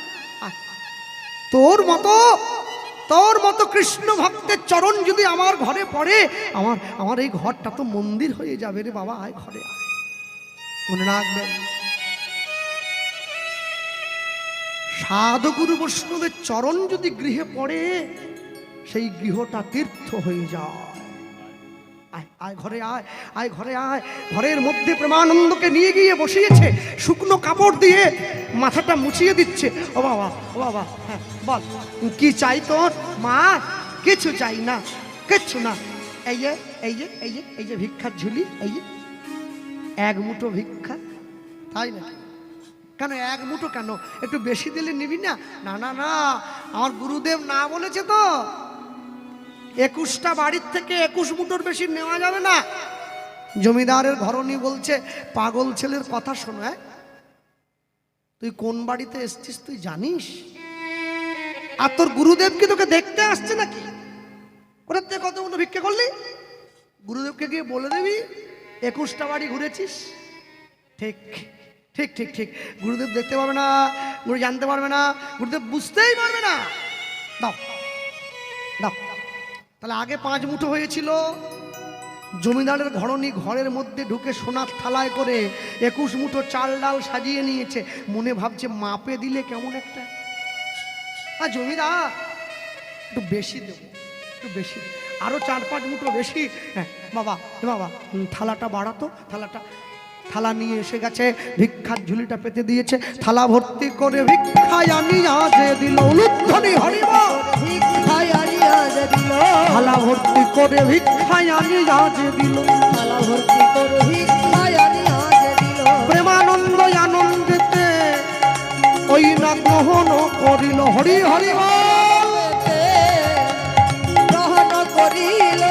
তোর মতো কৃষ্ণ ভক্তের চরণ যদি আমার ঘরে পড়ে, আমার এই ঘরটা তো মন্দির হয়ে যাবে রে বাবা। আয় ঘরে আয়। মনে রাখবেন, সাধুগুরু বৈষ্ণবের চরণ যদি গৃহে পড়ে, সেই গৃহটা তীর্থ হয়ে যায়। আয় আয় ঘরে আয়, আয় ঘরে আয়। ঘরের মধ্যে প্রেমানন্দকে নিয়ে গিয়ে বসিয়েছে, শুকনো কাপড় দিয়ে মাথাটা মুছিয়ে দিচ্ছে। ও বাবা, ও বাবা, হ্যাঁ বল, কি চাই তোর? মা, কিছু চাই না, কিচ্ছু না। এই যে এই যে এই যে এই যে ভিক্ষার ঝুলি, এই যে এক মুঠো ভিক্ষা। তাই না? কেন এক মুঠো কেন? একটু বেশি দিলে নিবি না? না না না, আমার গুরুদেব না বলেছে তো 21টা বাড়ির থেকে 21 মুঠোর বেশি নেওয়া যাবে না। জমিদারের ঘরণী বলছে, পাগল ছেলের কথা শোনো। তুই কোন বাড়িতে এসছিস তুই জানিস? আর তোর গুরুদেব কি তোকে দেখতে আসছে নাকি? কোথা থেকে কত মুঠো ভিক্ষা করলি? গুরুদেবকে গিয়ে বলে দিবি 21টা বাড়ি ঘুরেছিস। ঠিক ঠিক ঠিক ঠিক। গুরুদেব দেখতে পারবে না, গুরু জানতে পারবে না, গুরুদেব বুঝতেই পারবে না। দাও দাও। তাহলে আগে 5 মুঠো হয়েছিল। জমিদারের ঘরণী ঘরের মধ্যে ঢুকে সোনার থালায় করে 21 মুঠো চাল ডাল সাজিয়ে নিয়েছে। মনে ভাবছে মাপে দিলে কেমন একটা। আর জমিদার একটু বেশি দেবো, একটু বেশি, আরো 4-5 মুঠো বেশি। হ্যাঁ বাবা, বাবা থালাটা বাড়াতো, থালা নিয়ে এসে গেছে, ভিক্ষার ঝুলিটা পেতে দিয়েছে। থালা ভর্তি করে ভিক্ষায় আনি আজ দিল। উলুধ্বনি হরিবল। ভিক্ষায় আনি আজ দিল। থালা ভর্তি করে ভিক্ষায় আনি আজ দিল। থালা ভর্তি করে ভিক্ষায় আনি আজ দিল। প্রেমানন্দ আনন্দেতে ওই না গ্রহণ করিল। হরি হরি গ্রহণ করিল।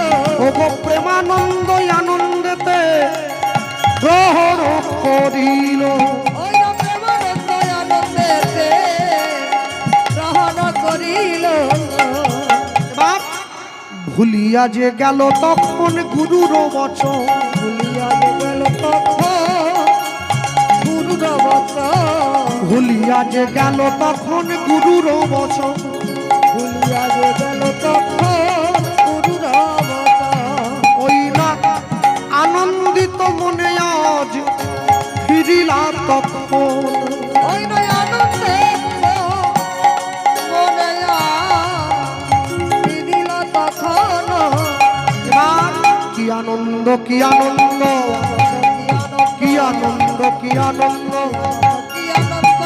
ও গো প্রেমানন্দ আনন্দেতে গ্রহণ করিল। ওই না প্রেমানন্দ আনন্দেতে গ্রহণ করিল। ভুলিয়া যে গেল তখন গুরুর বচন। ভুলিয়া যে গেল তখন গুরুর বচন। ভুলিয়া যে গেল তখন গুরুর বচন। ভুলিয়া যে গেল তখন গুরুর বচন। ওই না আনন্দিত মনে আজ ফিরিলা তখন। ওই নয় আনন্দিত মনে ফিরিল তখন। কি আনন্দ, কি আনন্দ, কি আনন্দ, কি আনন্দ।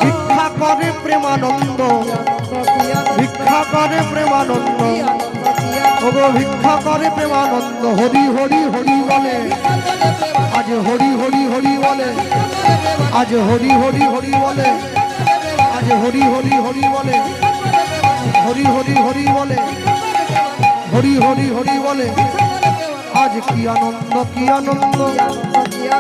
ভিক্ষা করে প্রেমানন্দ, ভিক্ষা করে প্রেমানন্দ। ওগো ভিক্ষা করে প্রেমানন্দ। হরি হরি হরি বলে, আজ হরি হরি হরি বলে, আজ হরি হরি হরি বলে, আজ হরি হরি হরি বলে, হরি হরি হরি বলে, হরি হরি হরি বলে। আজ কি আনন্দ, কি আনন্দ।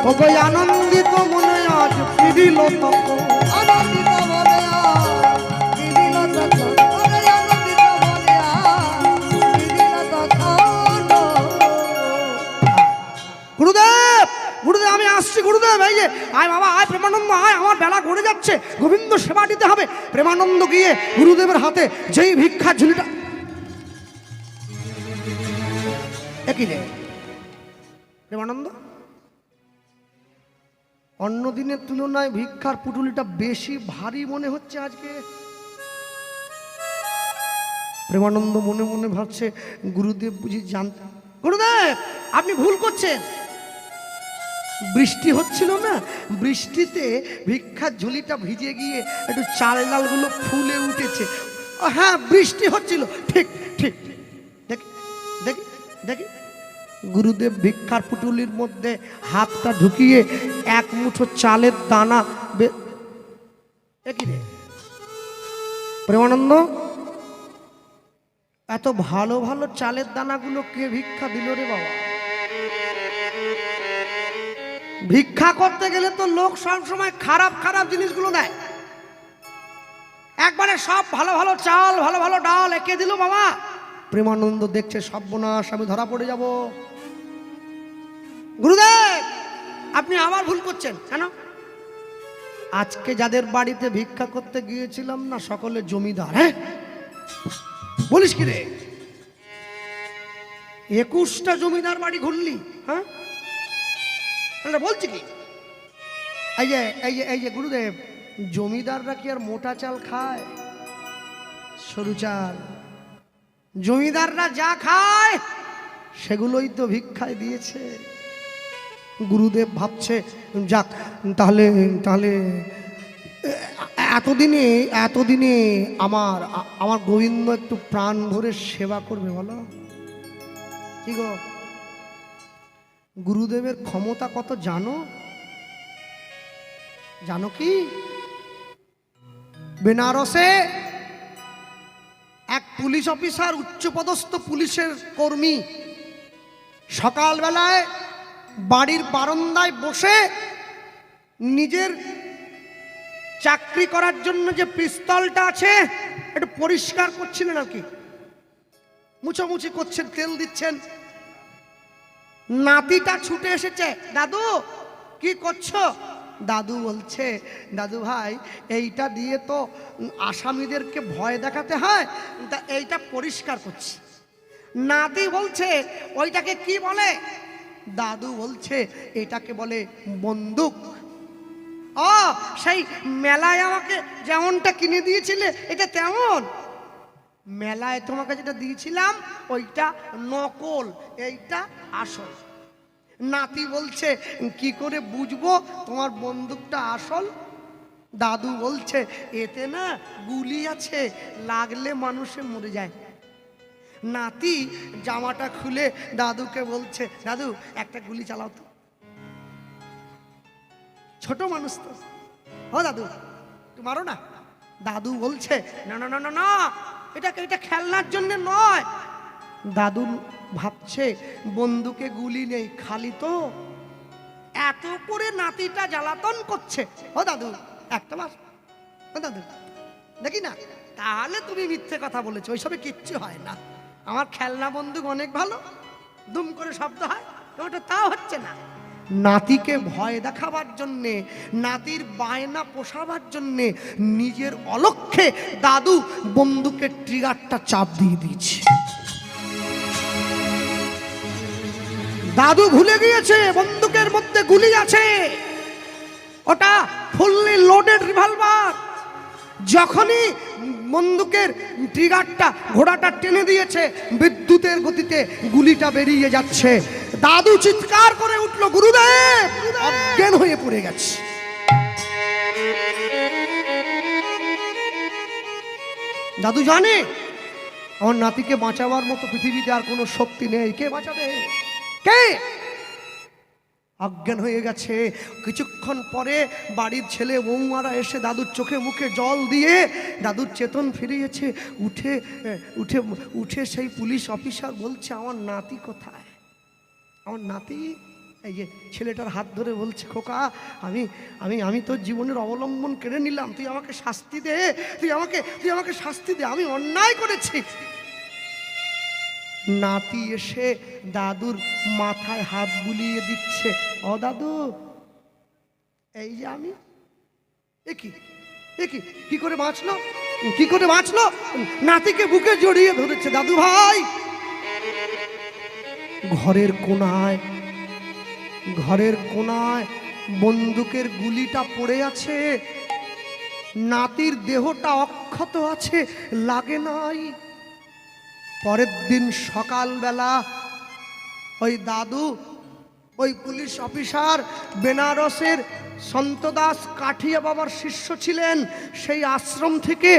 ওগো আনন্দিত মনে আজ ফিরিল তখন। আনন্দিত মনে ফিরিল তখন। আনন্দিত মনে ফিরিল তখন। গুরুদেব, গুরুদেব আমি আসছি। গুরুদেব এই যে আয় বাবা, আয় প্রেমানন্দ আয়, আমার বেলা গড়ে যাচ্ছে, গোবিন্দ সেবা দিতে হবে। প্রেমানন্দ গিয়ে গুরুদেবের হাতে যেই ভিক্ষার ঝুলিটা, একই রে প্রেমানন্দ, অন্য দিনের তুলনায় ভিক্ষার পুটুলিটা বেশি ভারী মনে হচ্ছে আজকে। প্রেমানন্দ মনে মনে ভাবছে গুরুদেব বুঝি জানতেন। গুরুদেব আপনি ভুল করছেন। বৃষ্টি হচ্ছিল না, বৃষ্টিতে ভিক্ষার ঝুলিটা ভিজে গিয়ে একটু চাল ডালগুলো ফুলে উঠেছে। হ্যাঁ বৃষ্টি হচ্ছিল, ঠিক ঠিক। দেখি দেখি দেখি গুরুদেব ভিক্ষার পুটুলির মধ্যে হাতটা ঢুকিয়ে এক মুঠো চালের দানা একই রে প্রেমানন্দ, এত ভালো ভালো চালের দানাগুলো কে ভিক্ষা দিল রে বাবা? ভিক্ষা করতে গেলে তো লোক সব সময় খারাপ খারাপ জিনিসগুলো দেয়, একবারে সব ভালো ভালো চাল ভালো ভালো ডাল একে দিল বাবা। প্রেমানন্দ দেখছে সর্বনাশ, আমি ধরা পড়ে যাব। গুরুদেব আপনি আবার ভুল করছেন কেন? আজকে যাদের বাড়িতে ভিক্ষা করতে গিয়েছিলাম না, সকলে জমিদার। হ্যাঁ বলিস কি রে, 21টা জমিদার বাড়ি ঘুরলি? হ্যাঁ বলছি কি, এই যে গুরুদেব, জমিদাররা কি আর মোটা চাল খায়? সরু চাল। জমিদাররা যা খায় সেগুলোই তো ভিক্ষায় দিয়েছে। গুরুদেব ভাবছে যাক, তাহলে তাহলে এতদিনে আমার গোবিন্দ একটু প্রাণ ভরে সেবা করবে, বলো কি গো? গুরুদেবের ক্ষমতা কত জানো? জানো কি? বেনারসে এক পুলিশ অফিসার, উচ্চপদস্থ পুলিশের কর্মী, সকালবেলায় বাড়ির বারান্দায় বসে নিজের চাকরি করার জন্য যে পিস্তলটা আছে একটু পরিষ্কার করছিলেন আর কি, মুছামুছি করছেন, তেল দিচ্ছেন। নাতিটা ছুটে এসেছে, দাদু কি করছো? দাদু বলছে, দাদু ভাই এইটা দিয়ে তো আসামিদেরকে ভয় দেখাতে হয়, তা এইটা পরিষ্কার করছি। নাতি বলছে ওইটাকে কি বলে? দাদু বলছে এটাকে বলে বন্দুক। ও সেই মেলায় আমাকে যেমনটা কিনে দিয়েছিলে এটা তেমন? মেলায় তোমাকে যেটা দিয়েছিলাম ওইটা নকল, এইটা আসল। নাতি বলছে কি করে বুঝবো তোমার বন্দুকটা আসল? দাদু বলছে এতে না গুলি আছে, লাগলে মানুষে মরে যায়। নাতি জামাটা খুলে দাদুকে বলছে, দাদু একটা গুলি চালাও তো। ছোট মানুষ তো, ও দাদু তুমি মারো না। দাদু বলছে না না না না না, এটা খেলনার জন্য নয়। দাদু ভাবছে বন্দুকে গুলি নেই, খালি তো। এত করে নাতিটা জ্বালাতন করছে, ও দাদু একটা মার, ও দাদু দেখি না। তাহলে তুমি মিথ্যে কথা বলেছো, ওইসবে কিচ্ছু হয় না, আমার খেলনা বন্দুক অনেক ভালো, দুম করে শব্দ হয়, ওটা তাও হচ্ছে না। নাতিকে ভয় দেখাবার জন্যে, নাতির বায়না পোষাবার জন্যে নিজের অলক্ষ্যে দাদু বন্দুকের ট্রিগারটা চাপ দিয়ে দিয়েছে। দাদু ভুলে গিয়েছে বন্দুকের মধ্যে গুলি আছে, ওটা ফুললি লোডেড রিভলভার। যখনই বন্দুকের ট্রিগারটা ঘোড়াটা টেনে দিয়েছে, বিদ্যুতের গতিতে গুলিটা বেরিয়ে যাচ্ছে। দাদু চিৎকার করে উঠল, গুরুদেব! অজ্ঞান হয়ে পড়ে গেছে। দাদু জানে আমার নাতিকে বাঁচাবার মতো পৃথিবীতে আর কোনো শক্তি নেই, কে বাঁচাবে? কে? অজ্ঞান হয়ে গেছে। কিছুক্ষণ পরে বাড়ির ছেলে বৌমারা এসে দাদুর চোখে মুখে জল দিয়ে দাদুর চেতন ফিরিয়েছে। উঠে উঠে উঠে সেই পুলিশ অফিসার বলছে, আমার নাতি কোথায়? আমার নাতি? এই যে ছেলেটার হাত ধরে বলছে, খোকা আমি আমি আমি তোর জীবনের অবলম্বন কেড়ে নিলাম, তুই আমাকে শাস্তি দে, তুই আমাকে শাস্তি দে, আমি অন্যায় করেছি। নাতি এসে দাদুর মাথায় হাত বুলিয়ে দিচ্ছে, ও দাদু এই যে আমি। কি করে বাঁচলো? কি করে বাঁচলো? নাতিকে বুকে জড়িয়ে ধরেছে। দাদু ভাই! ঘরের কোনায় বন্দুকের গুলিটা পড়ে আছে, নাতির দেহটা অক্ষত আছে, লাগে নাই। পরের দিন সকালবেলা ওই দাদু ওই পুলিশ অফিসার বেনারসের সন্তদাস কাঠিয়া বাবার শিষ্য ছিলেন। সেই আশ্রম থেকে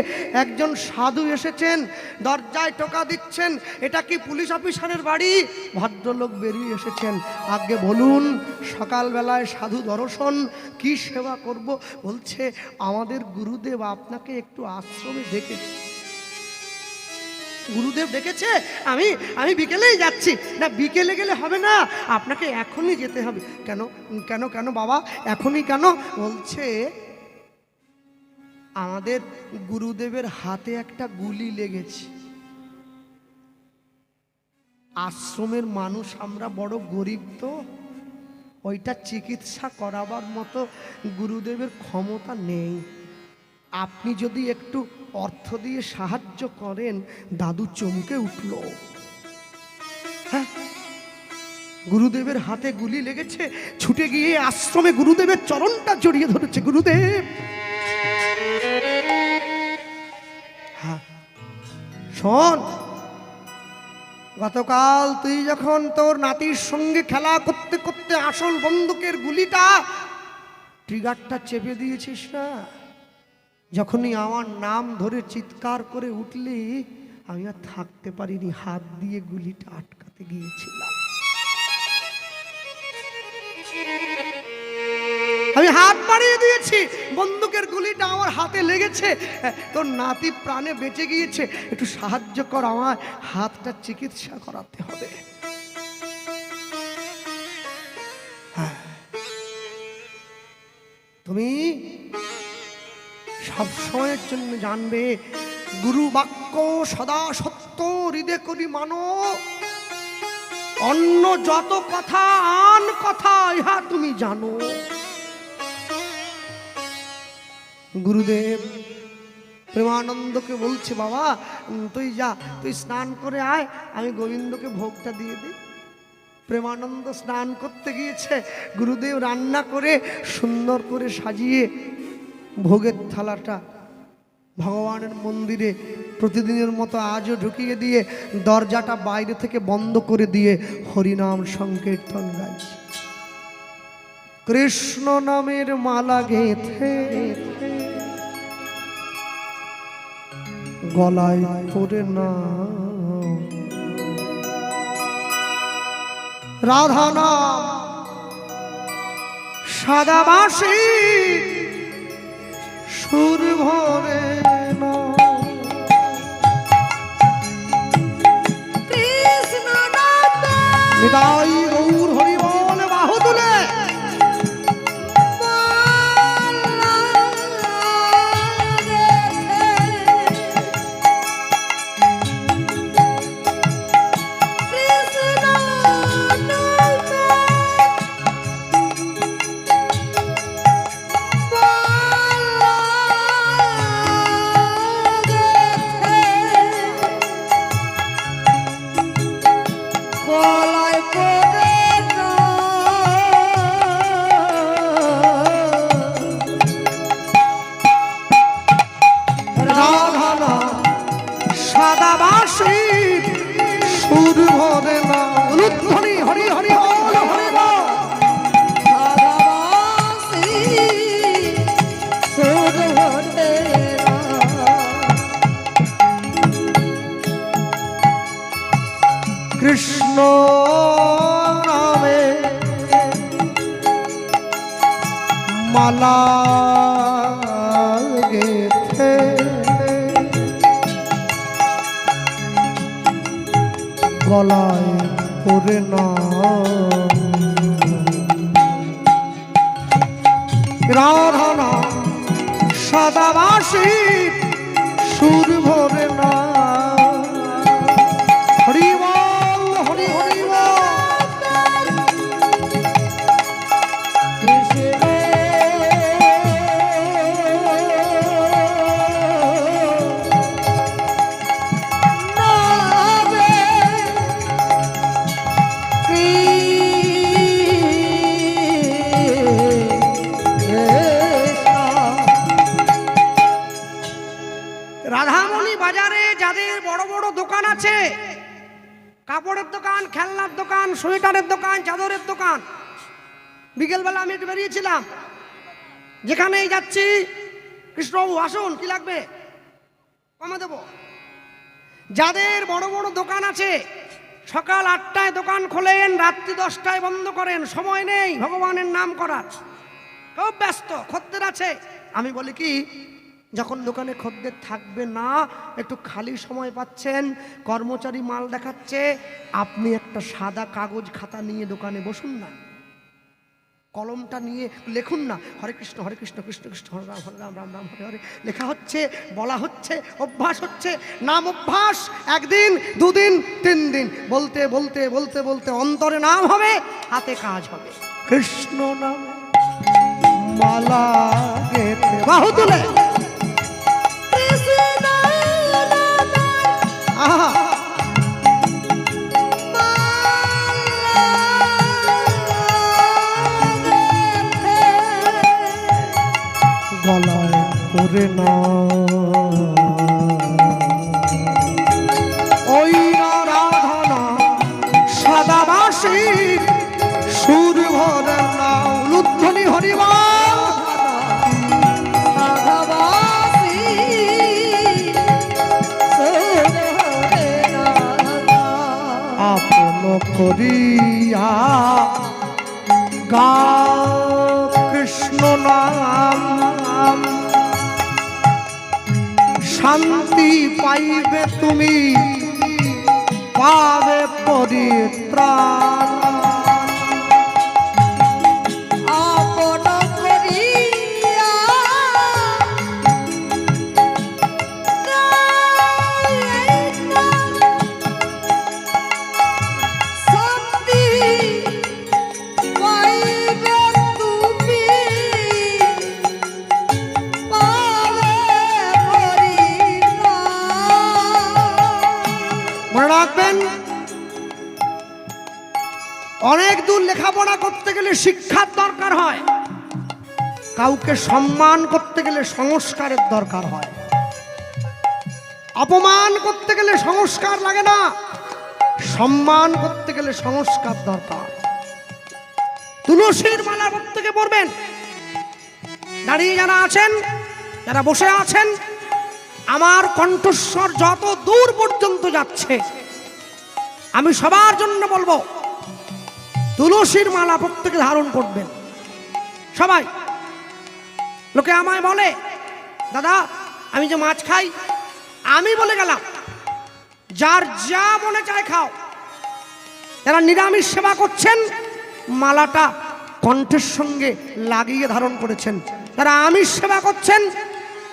একজন সাধু এসেছেন, দরজায় টোকা দিচ্ছেন, এটা কি পুলিশ অফিসারের বাড়ি? ভদ্রলোক বেরিয়ে এসেছেন। আগে বলুন, সকালবেলায় সাধু দর্শন, কি সেবা করব? বলছে আমাদের গুরুদেব আপনাকে একটু আশ্রমে ডেকেছে। গুরুদেব ডেকেছে? আমি বিকেলেই যাচ্ছি। না, বিকেলে গেলে হবে না, আপনাকে এখনই যেতে হবে। কেন কেন কেন বাবা, এখনই কেন? বলছে আমাদের গুরুদেবের হাতে একটা গুলি লেগেছে। আশ্রমের মানুষ আমরা বড় গরিব, তো ওইটা চিকিৎসা করাবার মতো গুরুদেবের ক্ষমতা নেই। আপনি যদি একটু অর্থ দিয়ে সাহায্য করেন। দাদু চমকে উঠল। হ্যাঁ, গুরুদেবের হাতে গুলি লেগেছে। ছুটে গিয়ে আশ্রমে গুরুদেবের চরণটা জড়িয়ে ধরেছে। গুরুদেব, হ্যাঁ শোন, গতকাল তুই যখন তোর নাতির সঙ্গে খেলা করতে করতে আসল বন্দুকের গুলিটা ট্রিগারটা চেপে দিয়েছিস না, যখনই আমার নাম ধরে চিৎকার করে উঠলি, আমি আর থাকতে পারিনি, হাত দিয়ে গুলিটা আটকাতে গিয়েছিলাম। আমি হাত বাড়িয়ে দিয়েছি, বন্দুকের গুলিটা আমার হাতে লেগেছে, তোর নাতি প্রাণে বেঁচে গিয়েছে, একটু সাহায্য কর, আমার হাতটা চিকিৎসা করাতে হবে। হ্যাঁ, তুমি সব সময়ের জন্য জানবে, গুরু বাক্য সদা সত্য, হৃদয় করি মানো, অন্য যত কথা আন কথা, ইহা তুমি জানো। গুরুদেব প্রেমানন্দকে বলছে, বাবা তুই যা, তুই স্নান করে আয়, আমি গোবিন্দকে ভোগটা দিয়ে দিই। প্রেমানন্দ স্নান করতে গিয়েছে। গুরুদেব রান্না করে সুন্দর করে সাজিয়ে ভোগের থালাটা ভগবানের মন্দিরে প্রতিদিনের মতো আজও ঢুকিয়ে দিয়ে দরজাটা বাইরে থেকে বন্ধ করে দিয়ে হরিনাম সংকীর্তন গাইছে। কৃষ্ণ নামের মালা গেঁথে গলায় পড়ে না, রাধা নাম সাদাবাসী সুর ভরে না, কৃষ্ণ নাম নিতাই গৌর হরি বল, বাহু তুলে কৃষ্ণ নামে মালা গেথে গলায় পড়ে না, রাধা নাম সদাবাসী সুর ভরে না। হরি বল, হরি হরি বল। রাধামণি বাজারে যাদের বড় বড় দোকান আছে, কাপড়ের দোকান, খেলনার দোকান, সোয়েটারের দোকান, চাদরের দোকান, বিকেলবেলা আমি একটু বেরিয়েছিলাম, যেখানেই যাচ্ছি, কৃষ্ণবাবু আসুন, কি লাগবে কমে দেবো। যাদের বড় বড় দোকান আছে, সকাল 8টায় দোকান খোলেন, রাত্রি 10টায় বন্ধ করেন, সময় নেই ভগবানের নাম করার, খুব ব্যস্ত, খদ্দের আছে। আমি বলি কি, যখন দোকানে খদ্দের থাকবে না, একটু খালি সময় পাচ্ছেন, কর্মচারী মাল দেখাচ্ছে, আপনি একটা সাদা কাগজ খাতা নিয়ে দোকানে বসুন না, কলমটা নিয়ে লেখুন না, হরে কৃষ্ণ কৃষ্ণ কৃষ্ণ হরে রাম রাম রাম হরে হরে। লেখা হচ্ছে, বলা হচ্ছে, অভ্যাস হচ্ছে। নাম অভ্যাস 1 দিন 2 দিন 3 দিন বলতে বলতে বলতে বলতে অন্তরে নাম হবে, হাতে কাজ হবে। কৃষ্ণ নাম মালা গেতে বাহু তুলে, আহা গলায় পরে না ওই রাধানা সদাবাসী সুর ভরে না লুধ্বনি হরিবল আপন করিয়া গাও কৃষ্ণ নাম, শান্তি পাইবে তুমি, পাবে পরিত্রাণ। আপন করিয়া শান্তি পাইবে তুমি, পাবে পরিত্রাণ। মনে রাখবেন, অনেক দূর লেখাপড়া করতে গেলে শিক্ষার দরকার হয়, কাউকে সম্মান করতে গেলে সংস্কারের দরকার হয়। অপমান করতে গেলে সংস্কার লাগে না, সম্মান করতে গেলে সংস্কার দরকার। তুলসীর মালা প্রত্যেকে পড়বেন। দাঁড়িয়ে যারা আছেন, যারা বসে আছেন, আমার কণ্ঠস্বর যত দূর পর্যন্ত যাচ্ছে, আমি সবার জন্য বলবো, তুলসীর মালা প্রত্যেকে ধারণ করবেন সবাই। লোকে আমায় বলে, দাদা আমি যে মাছ খাই, আমি বলে গেলাম, যার যা মনে চায় খাও। যারা নিরামিষ সেবা করছেন, মালাটা কণ্ঠের সঙ্গে লাগিয়ে ধারণ করেছেন। যারা আমিষ সেবা করছেন,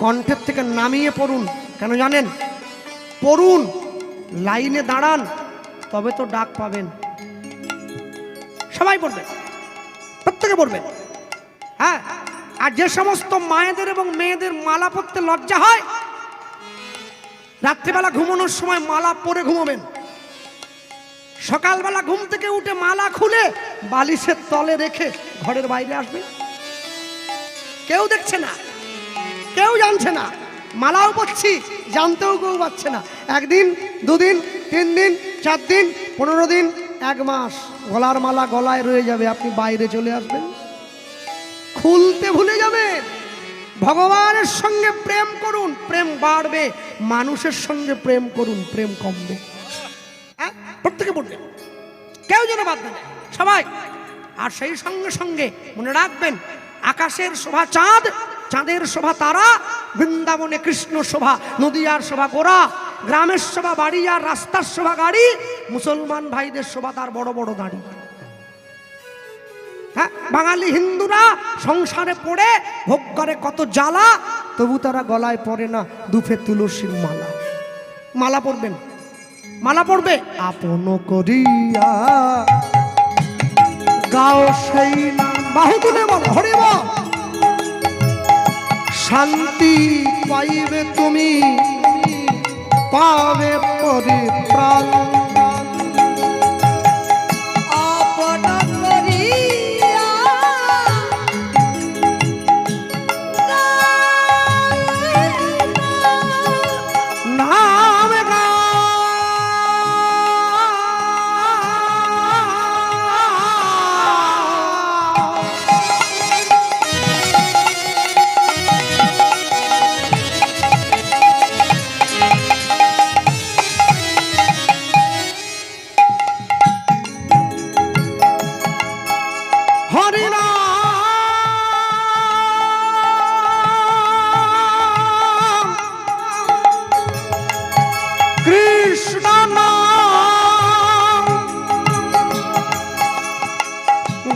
কণ্ঠের থেকে নামিয়ে পড়ুন। কেন জানেন? পড়ুন, লাইনে দাঁড়ান, তবে তো ডাক পাবেন। সবাই পড়বেন, প্রত্যেকে পড়বেন। হ্যাঁ, আর যে সমস্ত মায়েদের এবং মেয়েদের মালা পরতে লজ্জা হয়, রাত্রিবেলা ঘুমানোর সময় মালা পরে ঘুমাবেন। সকালবেলা ঘুম থেকে উঠে মালা খুলে বালিশের তলে রেখে ঘরের বাইরে আসবে। কেউ দেখছে না, কেউ জানছে না, মালাও পরছি, জানতেও কেউ পাচ্ছে না। 1 দিন 2 দিন 3 দিন 4 দিন 15 দিন 1 মাস গলার মালা গলায় রয়ে যাবে, আপনি বাইরে চলে আসবেন, খুলতে ভুলে যাবেন। ভগবানের সঙ্গে প্রেম করুন, প্রেম বাড়বে। মানুষের সঙ্গে প্রেম করুন, প্রেম কমবে। হ্যাঁ, প্রত্যেকে বলবেন, কেউ যেন বাদ না যায়, সবাই। আর সেই সঙ্গে সঙ্গে মনে রাখবেন, আকাশের শোভা চাঁদ, চাঁদের শোভা তারা, বৃন্দাবনে কৃষ্ণ শোভা, নদিয়ার শোভা গোরা, গ্রামের শোভা বাড়ি আর রাস্তার শোভা গাড়ি, মুসলমান ভাইদের শোভা তার বড় বড় দাড়ি। হ্যাঁ, বাঙালি হিন্দুরা সংসারে পড়ে ভোগ করে কত জ্বালা, তবু তারা গলায় পড়ে না দুফে তুলসীর মালা। মালা পড়বেন, মালা পড়বে। আপন করিয়া গাও সেই নাম, বাহু তুলে বল হরি বল। শান্তি পাইবে তুমি, পাবে পরিত্রাণ। আপন করিয়া নাম গাও,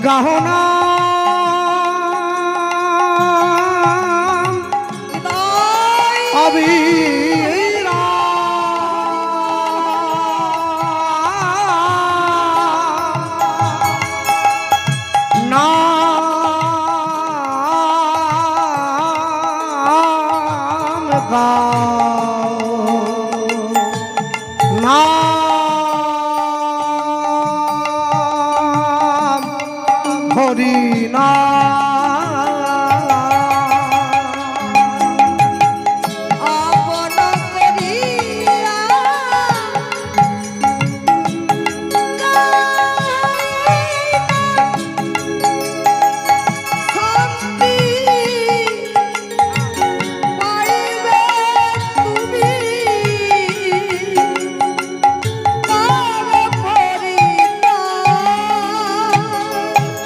গাহনা অবিরা নাম গাও নাম হরি আপন করিয়া শান্তি পাইবে তুমি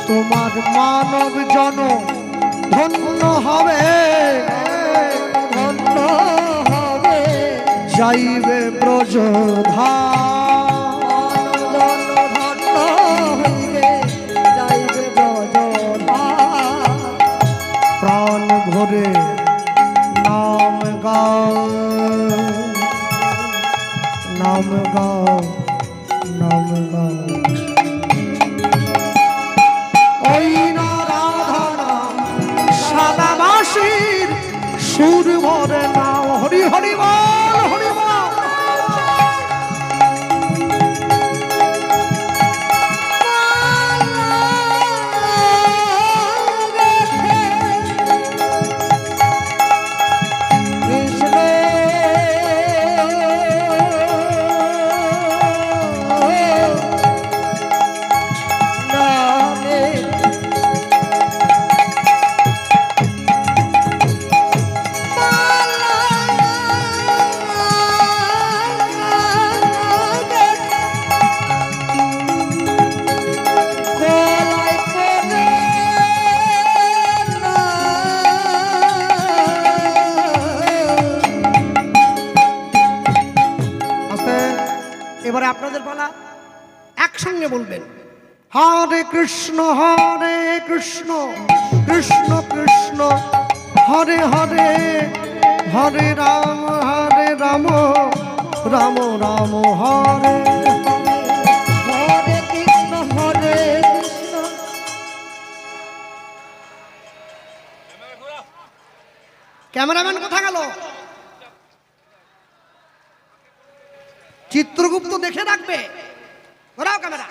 তোমার মানব জন ধন্য হবে ধন্য হবে যাইবে ব্রজধাম ধন্য হইবে যাইবে ব্রজধাম প্রাণ ভরে নাম গাও নাম গাও নাম গাও ওই না রাধা নাম সাদাবাসীর সুর ভরে নাও হরি হরি বল হরি বল এবারে আপনাদের পালা একসঙ্গে বলবেন হরে কৃষ্ণ কৃষ্ণ কৃষ্ণ হরে হরে হরে রাম রাম রাম হরে হরে কৃষ্ণ হরে কৃষ্ণ ক্যামেরাম্যান কোথা গেল? চিত্রগুপ্ত দেখে রাখবে। ঘোরাও ক্যামেরা।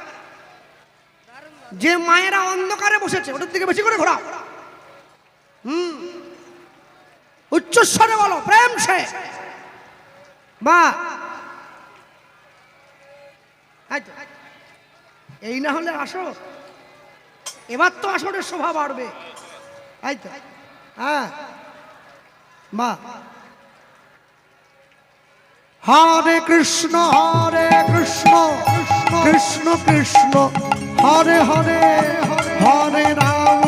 যে মায়েরা অন্ধকারে বসেছে ওটার দিকে বেশি করে ঘোরাও। উচ্চস্বরে বলো প্রেম সে মা। এই না হলে আসো, এবার তো আসরের শোভা বাড়বে। তাই তো, হ্যাঁ মা। হরে কৃষ্ণ কৃষ্ণ কৃষ্ণ হরে হরে হরে রাম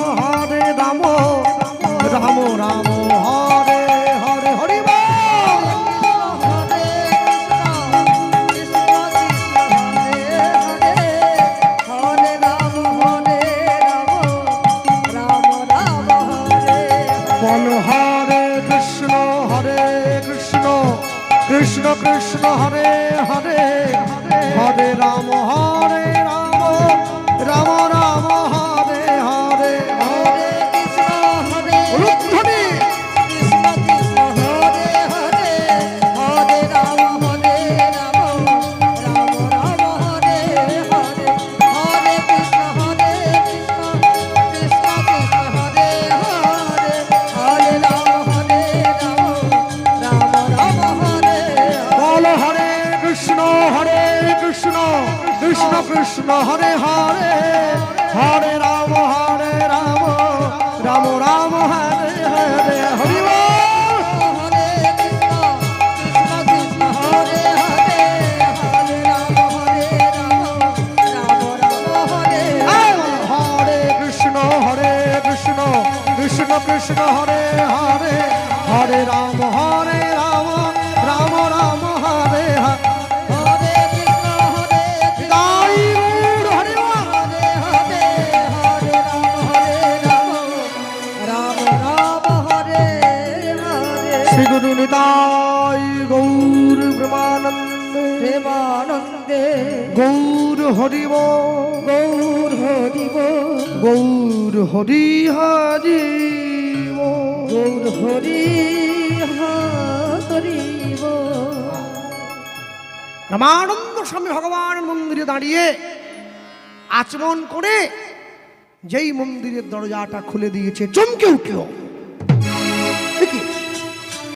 রাম রাম হরে হরে হরি বল। হরে কৃষ্ণ কৃষ্ণ হরে রাম রাম রাম হরে বল হরে কৃষ্ণ কৃষ্ণ কৃষ্ণ হরে হরে হরে রাম রাম রাম হরে হরে হরে কৃষ্ণ হরে উলুধ্বনি। কৃষ্ণ কৃষ্ণ হরে হরে হরে রাম রাম রাম হরে হরে হরে কৃষ্ণ কৃষ্ণ কৃষ্ণ হরে হরে হরে রাম রাম রাম হরে বল হরে কৃষ্ণ কৃষ্ণ কৃষ্ণ হরে হরে হরে রাম রাম রাম হরে হরে হরি বল। হরে কৃষ্ণ কৃষ্ণ কৃষ্ণ হরে হরে হরে রাম রাম রাম হরে হরে কৃষ্ণ কৃষ্ণ কৃষ্ণ হরে হরে হরে রাম রাম রাম হরে হরে। হরে কৃষ্ণ হরে তাই গৌর হরি বল। হরে হরে হরে শ্রী গুরু নিতাই গৌর প্রেমানন্দে প্রেমানন্দে গৌর হরিব গৌর হরিব গৌর হরি হরি গৌর হরি হরিব। রামানন্দ স্বামী ভগবান মন্দিরে দাঁড়িয়ে আচমন করে যেই মন্দিরের দরজাটা খুলে দিয়েছে চমকে উঠল। দেখি